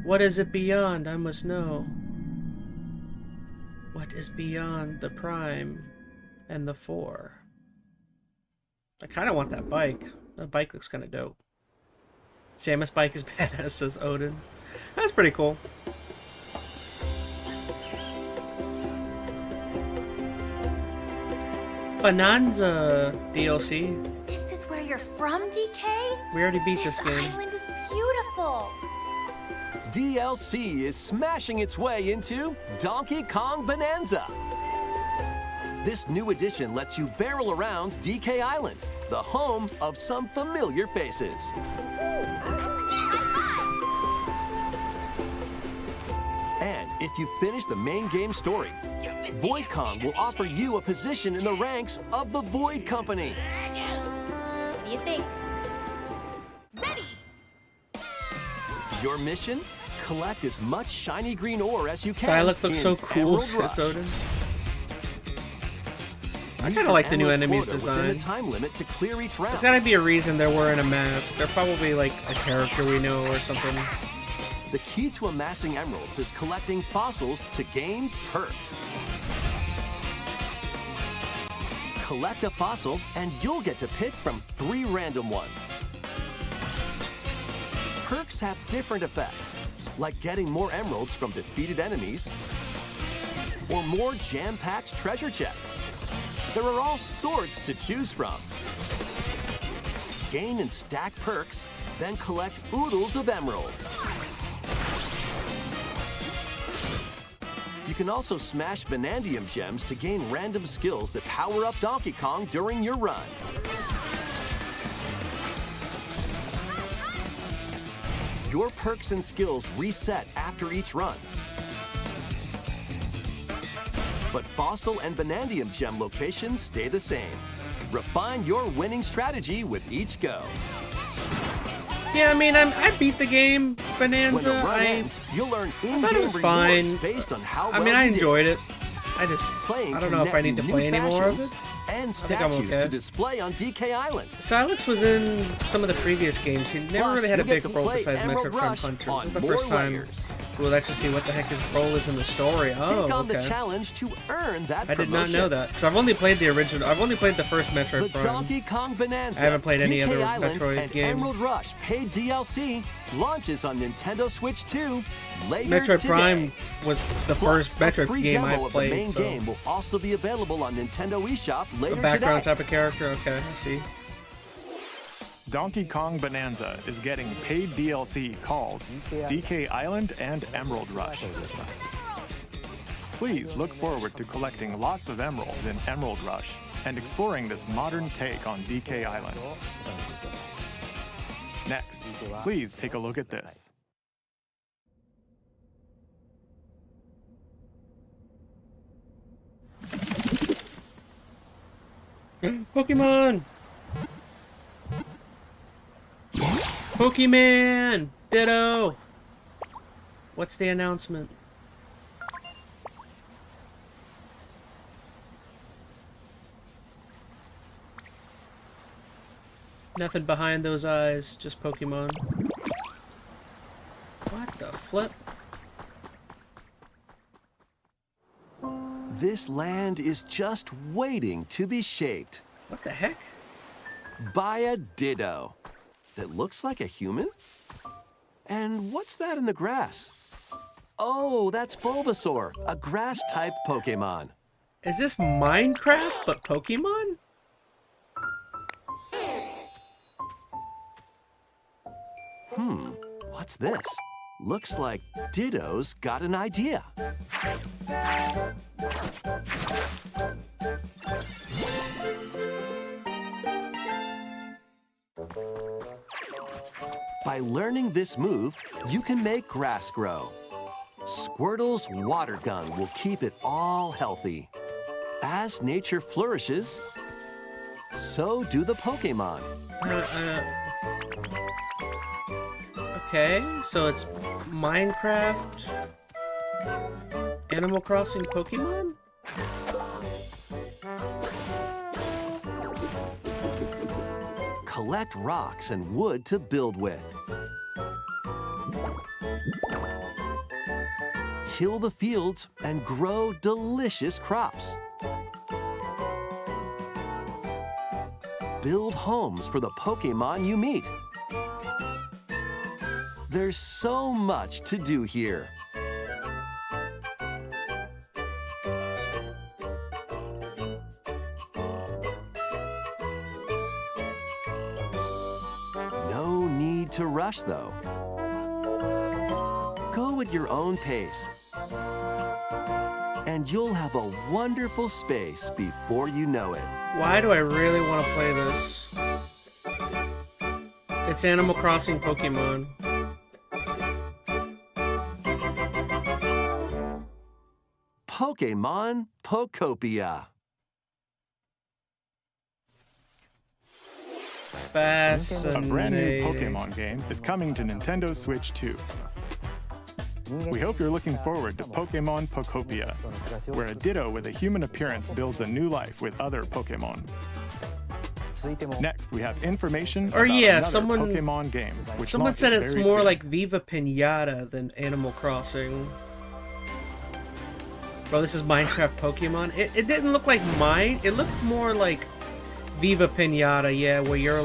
What is it beyond? I must know. What is beyond the Prime and the 4? I kind of want that bike. That bike looks kind of dope. Samus bike is badass, says Odin. That's pretty cool. Bonanza DLC. This is where you're from, DK? We already beat this game. This island is beautiful. DLC is smashing its way into Donkey Kong Bonanza. This new edition lets you barrel around DK Island, the home of some familiar faces. And if you finish the main game story, Void Kong will offer you a position in the ranks of the Void Company. What do you think? Ready! Your mission? Collect as much shiny green ore as you can. Psylocke looks so cool, says Odin. I kind of like the new enemies design. The time limit to clear each round. There's gotta be a reason they're wearing a mask. They're probably like a character we know or something. The key to amassing emeralds is collecting fossils to gain perks. Collect a fossil and you'll get to pick from 3 random ones. Perks have different effects, like getting more emeralds from defeated enemies or more jam-packed treasure chests. There are all sorts to choose from. Gain and stack perks, then collect oodles of emeralds. You can also smash Vanadium gems to gain random skills that power up Donkey Kong during your run. Your perks and skills reset after each run. But Fossil and Vanadium gem locations stay the same. Refine your winning strategy with each go. Yeah, I mean, I beat the game, Bonanza. When the run ends, you'll earn I in-game thought it was rewards fine. based on how I well mean, I you did. enjoyed it. I don't know if I need to New play any more of fashions it. And I think I'm statues okay. to display on DK Island. Silex was in some of the previous games. He never Plus, really had a you get big to role play besides Emerald Metroid Prime Rush Hunters. on This is the more first time layers. we'll actually see what the heck his role is in the story. Oh, Take on okay. the challenge to earn that I did not promotion. know that because I've only played the original. I've only played the first Metroid The Prime. Donkey Kong Bonanza, I haven't played any DK other Island, Metroid and game. Emerald Rush paid DLC launches on Nintendo Switch 2 later Metroid today. Prime was the first Plus, a Metroid free game demo I of the played. main So game will also be available on Nintendo eShop later a background today. type of character. Okay, I see. Donkey Kong Bonanza is getting paid DLC called DK Island and Emerald Rush. Please look forward to collecting lots of emeralds in Emerald Rush and exploring this modern take on DK Island. Next, please take a look at this. Pokemon! Pokemon! Ditto! What's the announcement? Nothing behind those eyes, just Pokemon. What the flip? This land is just waiting to be shaped What the heck? by a Ditto that looks like a human. And what's that in the grass? Oh, that's Bulbasaur, a grass-type Pokemon. Is this Minecraft but Pokemon? What's this? Looks like Ditto's got an idea. By learning this move, you can make grass grow. Squirtle's water gun will keep it all healthy. As nature flourishes, so do the Pokemon. Okay, so it's Minecraft, Animal Crossing, Pokemon? Collect rocks and wood to build with. Till the fields and grow delicious crops. Build homes for the Pokemon you meet. There's so much to do here. No need to rush, though. Go at your own pace. And you'll have a wonderful space before you know it. Why do I really want to play this? It's Animal Crossing Pokemon. Pokemon Pokopia. Fascinating. A brand new Pokemon game is coming to Nintendo Switch 2. We hope you're looking forward to Pokemon Pokopia, where a Ditto with a human appearance builds a new life with other Pokemon. Next, we have information about another Pokemon game, which someone launches said it's very more soon. like Viva Pinata than Animal Crossing. Bro, this is Minecraft Pokemon. It didn't look like mine. It looked more like Viva Pinata, yeah, where you're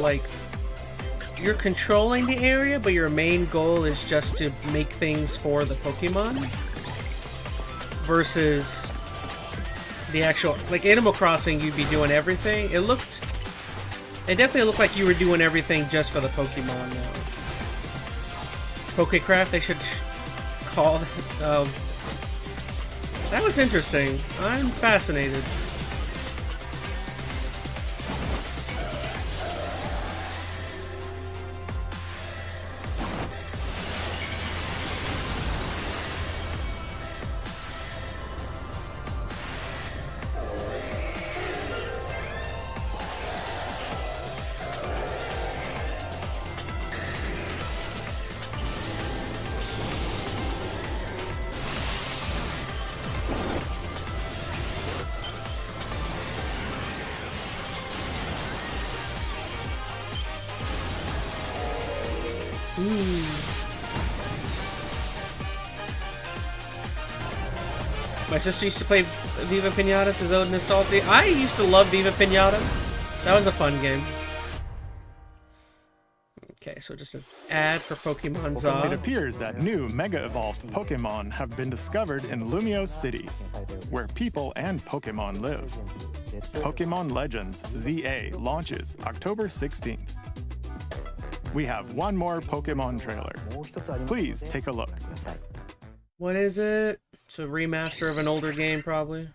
controlling the area, but your main goal is just to make things for the Pokemon. Versus the actual, like Animal Crossing, you'd be doing everything. It definitely looked like you were doing everything just for the Pokemon now. Pokecraft, they should call it. That was interesting. I'm fascinated. Ooh. My sister used to play Viva Pinata, says Odin is salty. I used to love Viva Pinata. That was a fun game. Okay, so just an ad for Pokemon Za. It appears that new Mega Evolved Pokemon have been discovered in Lumio City, where people and Pokemon live. Pokemon Legends ZA launches October 16th. We have one more Pokemon trailer. Please take a look. What is it? It's a remaster of an older game, probably.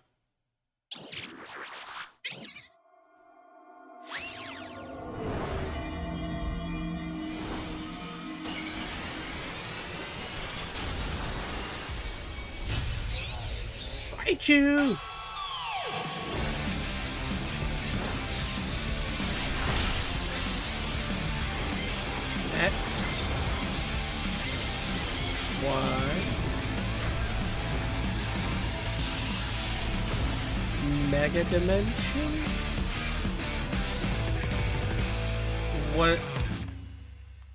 Raichu! X Y Mega Dimension? What?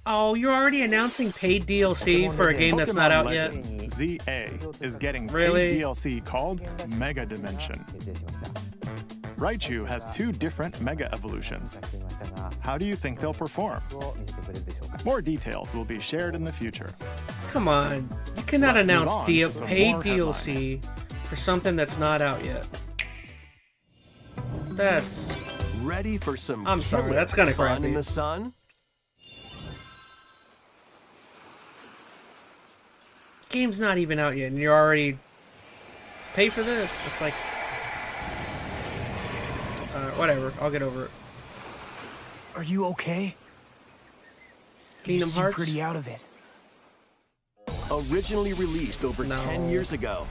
Oh, you're already announcing paid DLC for a game that's not out yet? Legends ZA is getting Really? paid DLC called Mega Dimension. Raichu has 2 different Mega Evolutions. How do you think they'll perform? More details will be shared in the future. Come on. You cannot Let's move announce on to some paid more DLC for something that's not out yet. That's... Ready for some I'm sorry, killer that's kinda fun crappy. in the sun? Game's not even out yet, and you're already... Pay for this? It's like... whatever. I'll get over it. Are you okay? Kingdom you seem Hearts? pretty out of it. Originally released over No. 10 years ago,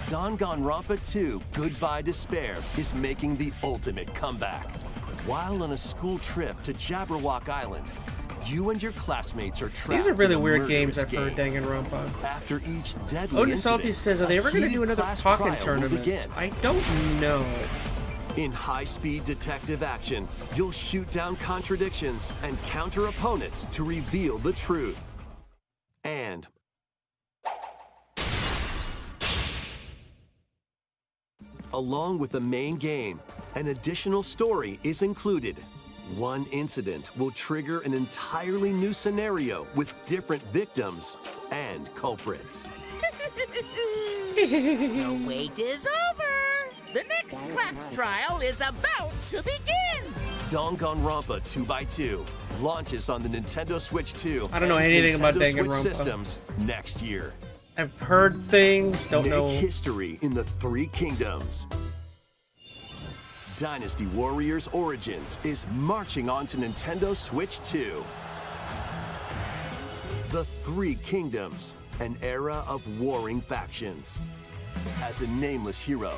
Danganronpa 2 Goodbye Despair is making the ultimate comeback. While on a school trip to Jabberwock Island, you and your classmates are trapped These are really in a weird games murderous I've heard game. Danganronpa. After each deadly Odin incident, Salty says, are they ever going to a do another heated class Pokken trial will tournament? begin. I don't know. In high-speed detective action, you'll shoot down contradictions and counter opponents to reveal the truth. And along with the main game, an additional story is included. One incident will trigger an entirely new scenario with different victims and culprits. The wait is over! The next class trial is about to begin! Danganronpa 2x2 launches on the Nintendo Switch 2. I don't know and anything about Nintendo Switch Danganronpa. systems next year. I've heard things, don't Make know. history in the 3 kingdoms. Dynasty Warriors Origins is marching on to Nintendo Switch 2. The 3 Kingdoms, an era of warring factions. As a nameless hero,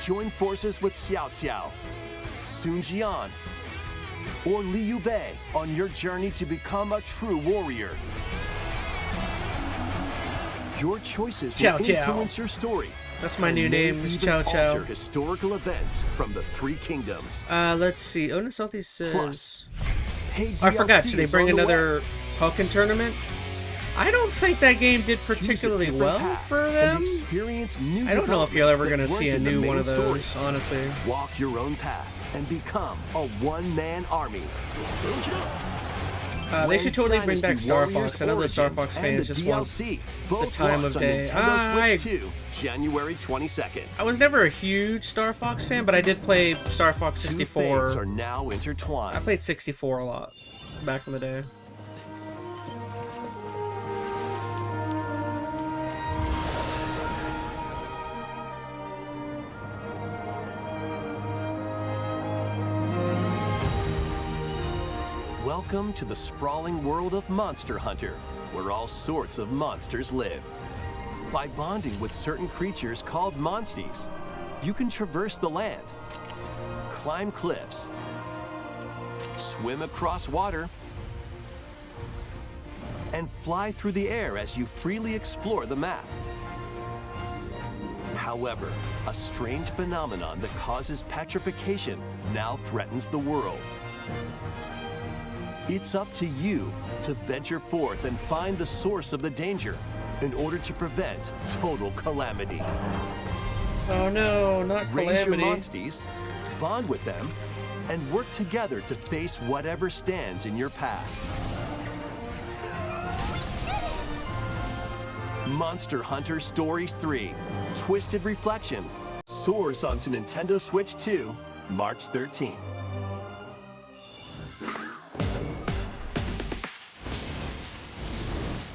join forces with Xiao Xiao, Sun Jian, or Liu Bei on your journey to become a true warrior. Your choices will Xiao Xiao. influence your story. That's my and new may name, is even Chow Chow. alter historical events from the 3 kingdoms. Let's see. Odin Salty says... Plus, paid I forgot, DLC should they is bring on the another Pokken tournament? I don't think that game did Choose a particularly different well path for and them. experience new I don't know if you're ever going to developments see a that weren't new in one the of main those, story. honestly. Walk your own path and become a one-man army. They should totally bring back Dynasty Star Warriors Fox. I know the Star Fox Origins and fans the just want DLC the both time launch of on day. Nintendo Switch 2, January 22nd. I was never a huge Star Fox fan, but I did play Star Fox 64. Two fates are now intertwined. I played 64 a lot back in the day. Welcome to the sprawling world of Monster Hunter, where all sorts of monsters live. By bonding with certain creatures called monsties, you can traverse the land, climb cliffs, swim across water, and fly through the air as you freely explore the map. However, a strange phenomenon that causes petrification now threatens the world. It's up to you to venture forth and find the source of the danger in order to prevent total calamity. Oh no, not calamity. Raise your monsties, bond with them, and work together to face whatever stands in your path. Monster Hunter Stories 3, Twisted Reflection, soars onto Nintendo Switch 2, March 13th.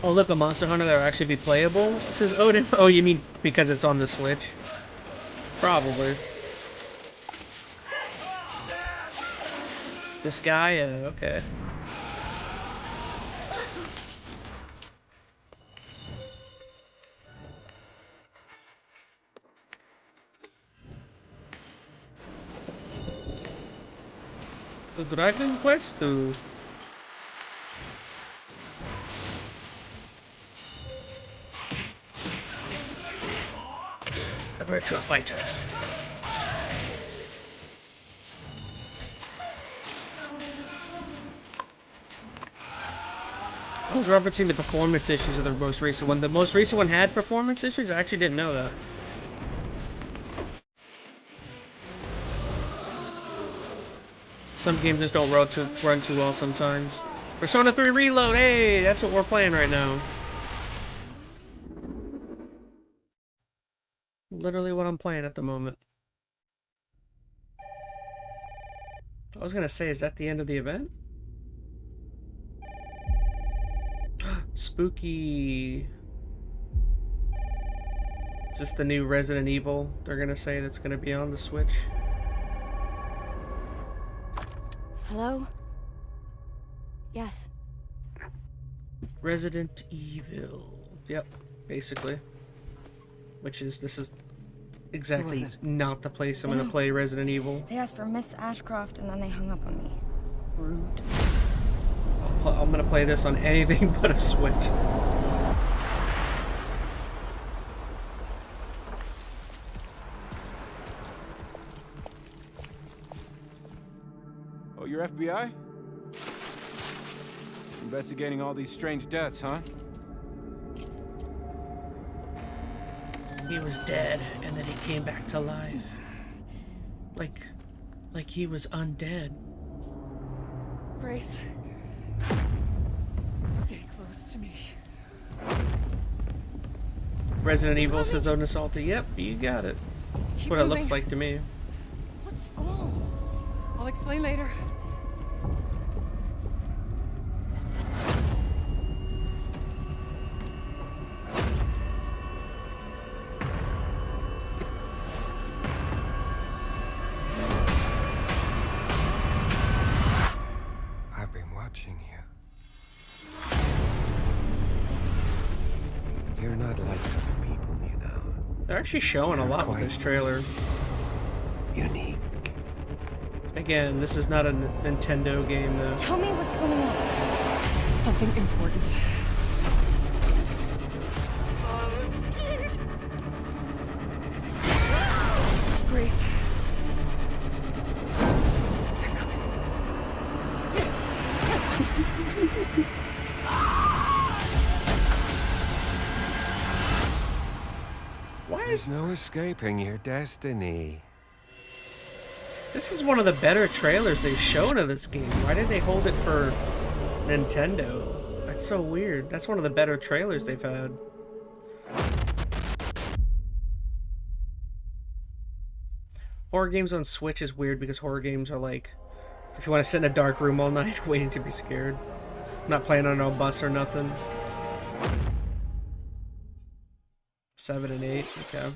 Oh look, a Monster Hunter that will actually be playable? It says Odin. Oh, you mean because it's on the Switch? Probably. This guy? Okay. The Dragon Quest? A virtual fighter. I was referencing the performance issues of the most recent one. The most recent one had performance issues? I actually didn't know that. Some games just don't run too well sometimes. Persona 3 Reload, hey, that's what we're playing right now. Literally what I'm playing at the moment. I was gonna say, is that the end of the event? Spooky. Just the new Resident Evil, they're gonna say that's gonna be on the Switch. Hello? Yes. Resident Evil. Yep, basically. Which is, this is exactly not the place I'm gonna play Resident Evil. They asked for Miss Ashcroft and then they hung up on me. Rude. I'm gonna play this on anything but a Switch. Oh, you're FBI? Investigating all these strange deaths, huh? He was dead, and then he came back to life. Like he was undead. Grace, stay close to me. Resident Evil says Odin Salty. Yep, you got it. That's what it looks like to me. What's wrong? I'll explain later. I've been watching you. You're not like other people, you know. They're actually showing a lot with this trailer. Unique. Again, this is not a Nintendo game, though. Tell me what's going on. Something important. I'm scared. Grace. There's no escaping your destiny. This is one of the better trailers they've shown of this game. Why did they hold it for Nintendo? That's so weird. That's one of the better trailers they've had. Horror games on Switch is weird because horror games are like, if you want to sit in a dark room all night waiting to be scared. I'm not playing on no bus or nothing. 7 and 8, okay.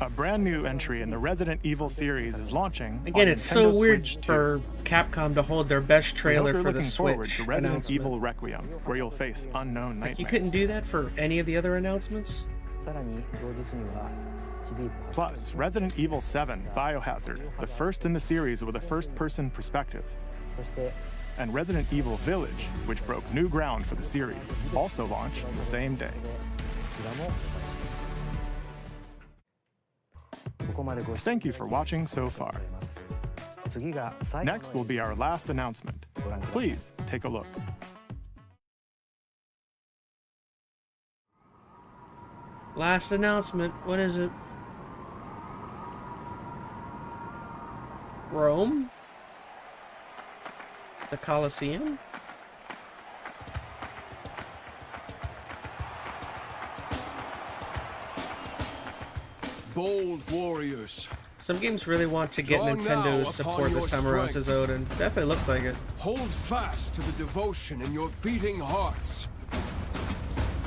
A brand new entry in the Resident Evil series is launching. Again, on it's so Nintendo weird Switch for Capcom to hold their best trailer for the looking forward Switch to Resident announcement. Evil Requiem, where you'll face unknown nightmares. You couldn't do that for any of the other announcements? Plus, Resident Evil 7 Biohazard, the first in the series with a first-person perspective. And Resident Evil Village, which broke new ground for the series, also launched the same day. Thank you for watching so far. Next will be our last announcement. Please take a look. Last announcement. What is it? Rome? The Colosseum? Bold warriors. Some games really want to get Draw Nintendo's now support upon this your time around, strength. says Odin. Definitely looks like it. Hold fast to the devotion in your beating hearts.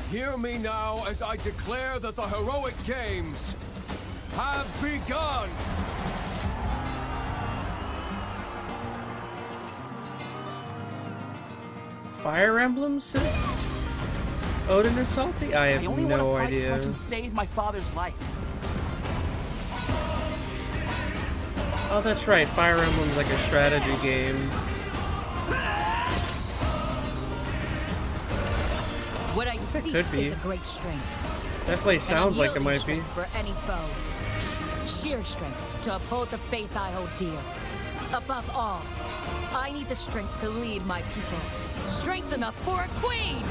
Hear me now as I declare that the heroic games have begun! Fire Emblem, says Odin is salty? I have only no want to fight idea. so I can save my father's life. Oh, that's right. Fire Emblem's like a strategy game. What I It seek could be. is a great strength. Definitely sounds like it Unyielding might be. strength for any foe. Sheer strength to uphold the faith I hold dear. Above all, I need the strength to lead my people. Strength enough for a queen!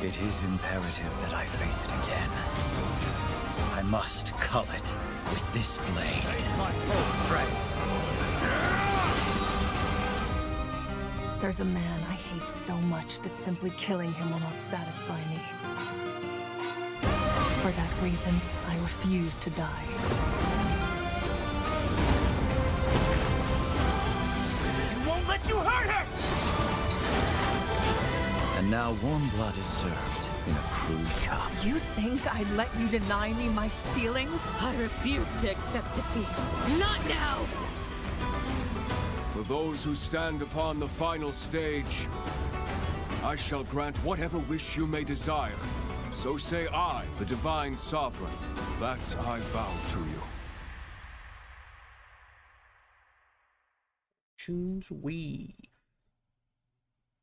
It is imperative that I face it again. I must cull it with this blade. My full strength. There's a man I hate so much that simply killing him will not satisfy me. For that reason, I refuse to die. He won't let you hurt her! And now warm blood is served in a crude cup. You think I'd let you deny me my feelings? I refuse to accept defeat. Not now! For those who stand upon the final stage, I shall grant whatever wish you may desire. So say I, the Divine Sovereign, that I vow to you. Tunes Wii.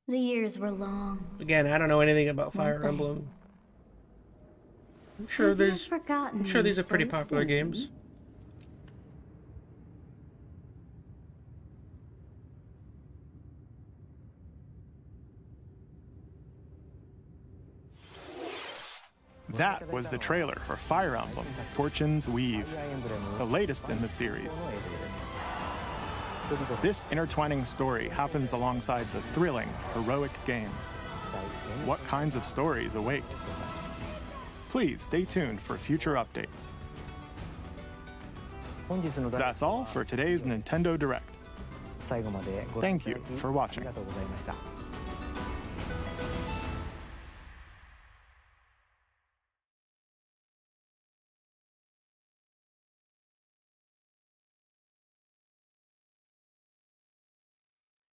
The years were long. Again, I don't know anything about Fire Nothing. Emblem. I'm sure Have you there's. forgotten I'm sure me these are pretty so popular soon? games. That was the trailer for Fire Emblem Fortune's Weave, the latest in the series. This intertwining story happens alongside the thrilling, heroic games. What kinds of stories await? Please stay tuned for future updates. That's all for today's Nintendo Direct. Thank you for watching.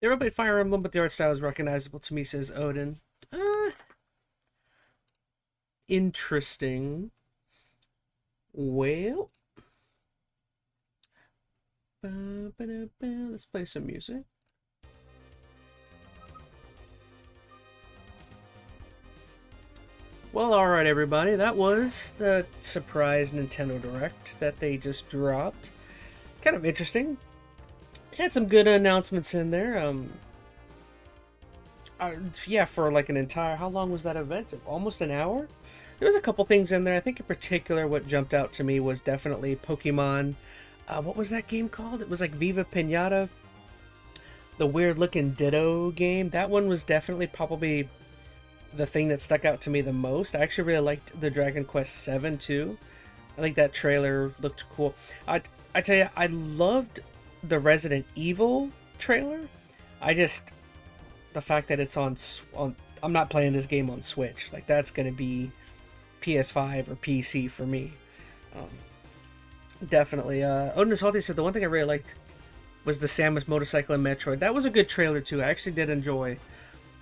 Never played Fire Emblem, but the art style is recognizable to me, says Odin. Interesting. Well, let's play some music. Well, alright everybody, that was the surprise Nintendo Direct that they just dropped. Kind of interesting. Had some good announcements in there. Yeah, for like an entire, how long was that event? Almost an hour? There was a couple things in there. I think in particular what jumped out to me was definitely Pokemon. What was that game called? It was like Viva Pinata. The weird looking Ditto game. That one was definitely probably the thing that stuck out to me the most. I actually really liked the Dragon Quest VII too. I think that trailer looked cool. I tell you, I loved the Resident Evil trailer. The fact that it's on I'm not playing this game on Switch. Like, that's going to be PS5 or PC for me. Definitely. Odin Salty said the one thing I really liked was the Samus motorcycle in Metroid. That was a good trailer too. I actually did enjoy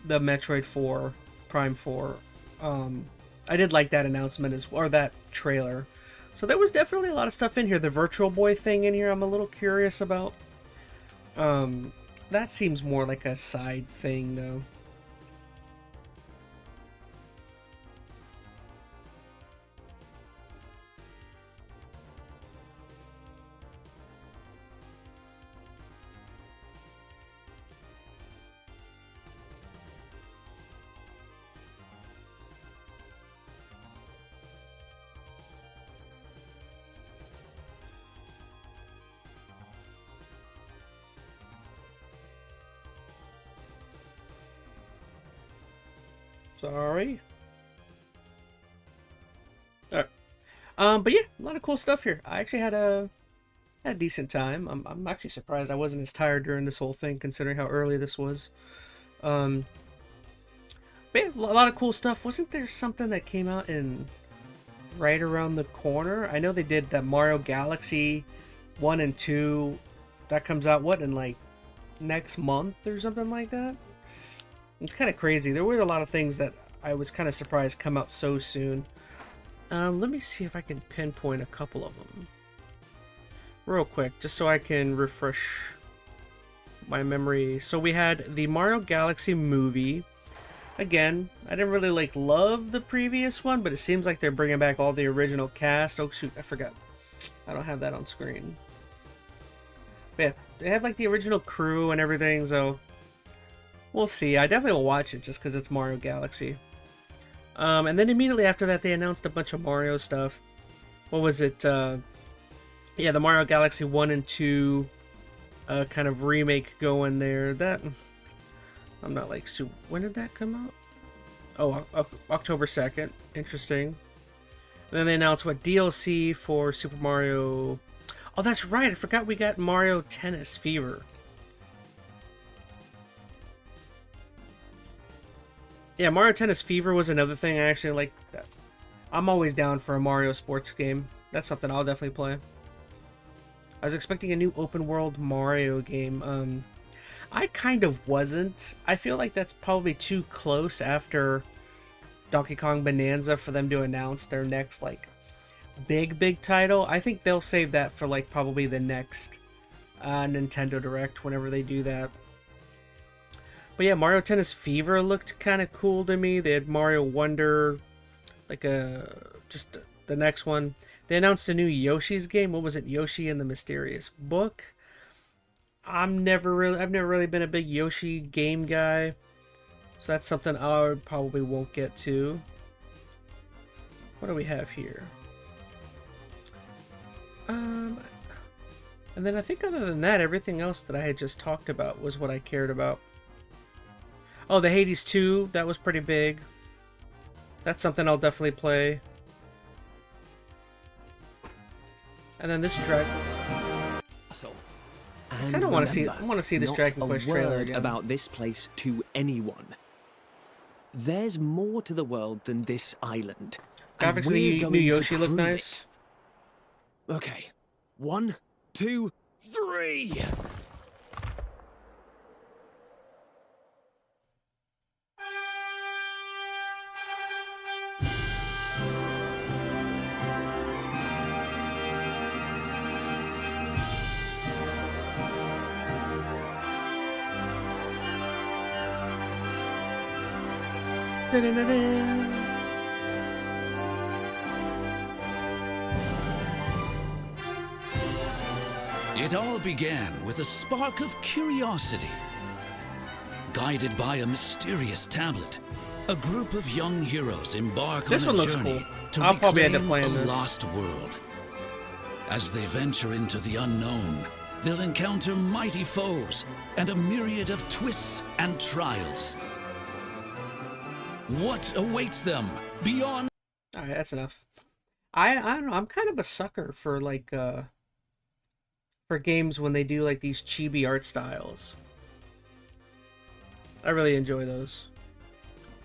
the Metroid 4 Prime 4. I did like that announcement or that trailer. So there was definitely a lot of stuff in here. The Virtual Boy thing in here, I'm a little curious about. That seems more like a side thing, though. Sorry. Alright. But yeah, a lot of cool stuff here. I actually had a decent time. I'm actually surprised I wasn't as tired during this whole thing, considering how early this was. But yeah, a lot of cool stuff. Wasn't there something that came out in right around the corner? I know they did the Mario Galaxy 1 and 2. That comes out, what, in like next month or something like that? It's kind of crazy. There were a lot of things that I was kind of surprised come out so soon. Let me see if I can pinpoint a couple of them real quick, just so I can refresh my memory. So we had the Mario Galaxy movie. Again, I didn't really love the previous one, but it seems like they're bringing back all the original cast. Oh shoot, I forgot. I don't have that on screen. But yeah, they had like the original crew and everything, so we'll see. I definitely will watch it just because it's Mario Galaxy. And then immediately after that, they announced a bunch of Mario stuff. What was it? Yeah, the Mario Galaxy 1 and 2 kind of remake going there. That, I'm not like super. When did that come out? Oh, October 2nd. Interesting. And then they announced what DLC for Super Mario. Oh, that's right. I forgot we got Mario Tennis Fever. Yeah, Mario Tennis Fever was another thing I actually like. I'm always down for a Mario sports game. That's something I'll definitely play. I was expecting a new open world Mario game. I kind of wasn't. I feel like that's probably too close after Donkey Kong Bonanza for them to announce their next like big title. I think they'll save that for like probably the next Nintendo Direct whenever they do that. But yeah, Mario Tennis Fever looked kind of cool to me. They had Mario Wonder, like just the next one. They announced a new Yoshi's game. What was it? Yoshi and the Mysterious Book. I've never really been a big Yoshi game guy, so that's something I probably won't get to. What do we have here? And then I think other than that, everything else that I had just talked about was what I cared about. Oh, the Hades 2, that was pretty big. That's something I'll definitely play. And then this Dragon. I kind of want to see this Dragon Quest trailer again. About this place to anyone. There's more to the world than this island. Graphics in the new Yoshi look nice. Okay, 1, 2, 3. It all began with a spark of curiosity. Guided by a mysterious tablet, a group of young heroes embark on a journey to reclaim a lost world. As they venture into the unknown, they'll encounter mighty foes and a myriad of twists and trials. What awaits them beyond? All right, that's enough. I don't know. I'm kind of a sucker for like for games when they do like these chibi art styles. I really enjoy those.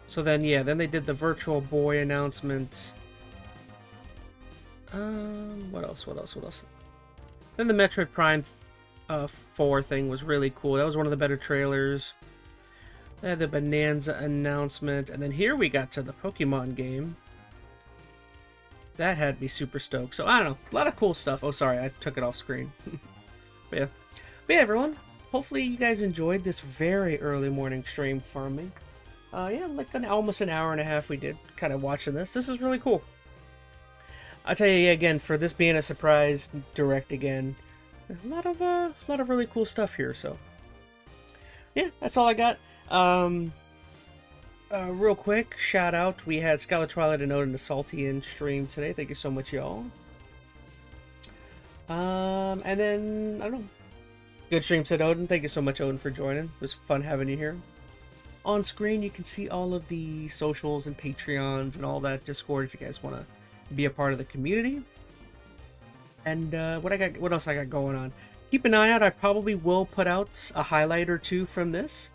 So then, yeah, then they did the Virtual Boy announcement. What else? Then the Metroid Prime 4 thing was really cool. That was one of the better trailers. They had the Bonanza announcement, and then here we got to the Pokemon game. That had me super stoked. So I don't know, a lot of cool stuff. Oh, sorry, I took it off screen. But yeah, everyone. Hopefully you guys enjoyed this very early morning stream from me. Yeah, like almost an hour and a half we did kind of watching this. This is really cool. I'll tell you again, for this being a surprise direct again, a lot of really cool stuff here. So yeah, that's all I got. Real quick shout out, we had Skylar Twilight and Odin the Salty in stream today. Thank you so much, y'all. And then I don't know, good stream, said Odin. Thank you so much, Odin, for joining. It was fun having you here. on screen, you can see all of the socials and Patreons and all that, Discord if you guys want to be a part of the community. And what else I got going on? Keep an eye out. I probably will put out a highlight or two from this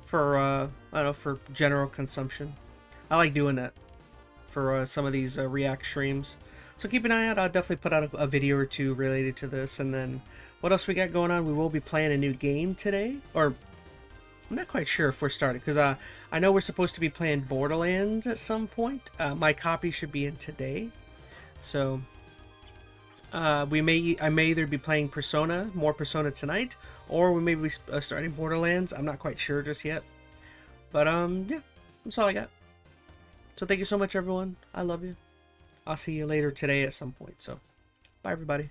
for I don't know, for general consumption. I like doing that for some of these React streams. So keep an eye out. I'll definitely put out a video or two related to this. And then what else we got going on? We will be playing a new game today, or I'm not quite sure if we're starting, because I know we're supposed to be playing Borderlands at some point. My copy should be in today, so I may either be playing more Persona tonight, or we may be starting Borderlands. I'm not quite sure just yet, but yeah, that's all I got. So thank you so much, everyone. I love you. I'll see you later today at some point. So bye, everybody.